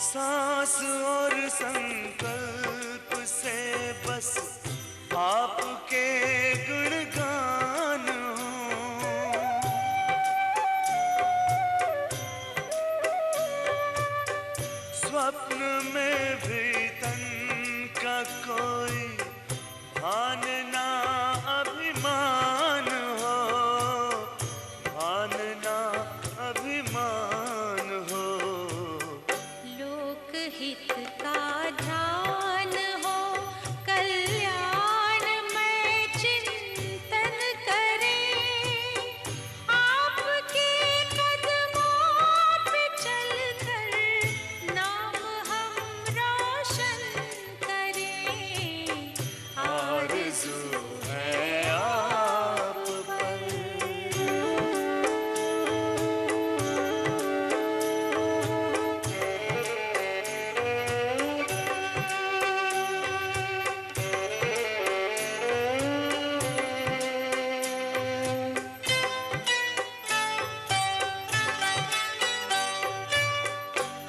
सांस और संकल्प से बस आपके गुणगान हो। स्वप्न में भी तन का कोई भान ना अभिमान हो, भान ना अभिमान हो। लोकहित का ध्यान हो, कल्याणमय चिंतन करें। आपके कदमों पे चलकर नाम हम रोशन करें। आरज़ू है आप पर।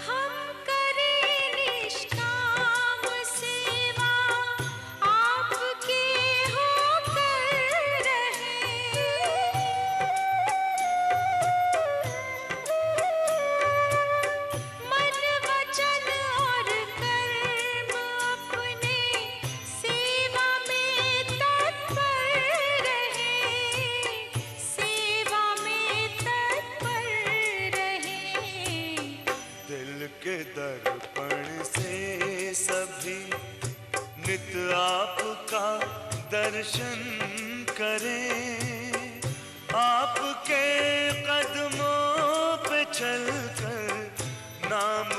हम करें निष्काम सेवा, आपके होकर रहें। मन वचन और कर्म अपने सेवा में तत्पर रहें। सेवा में तत्पर रहें। दिल के दर्पण से सभी नित आपका दर्शन करें। आपके कदमों पे चलकर नाम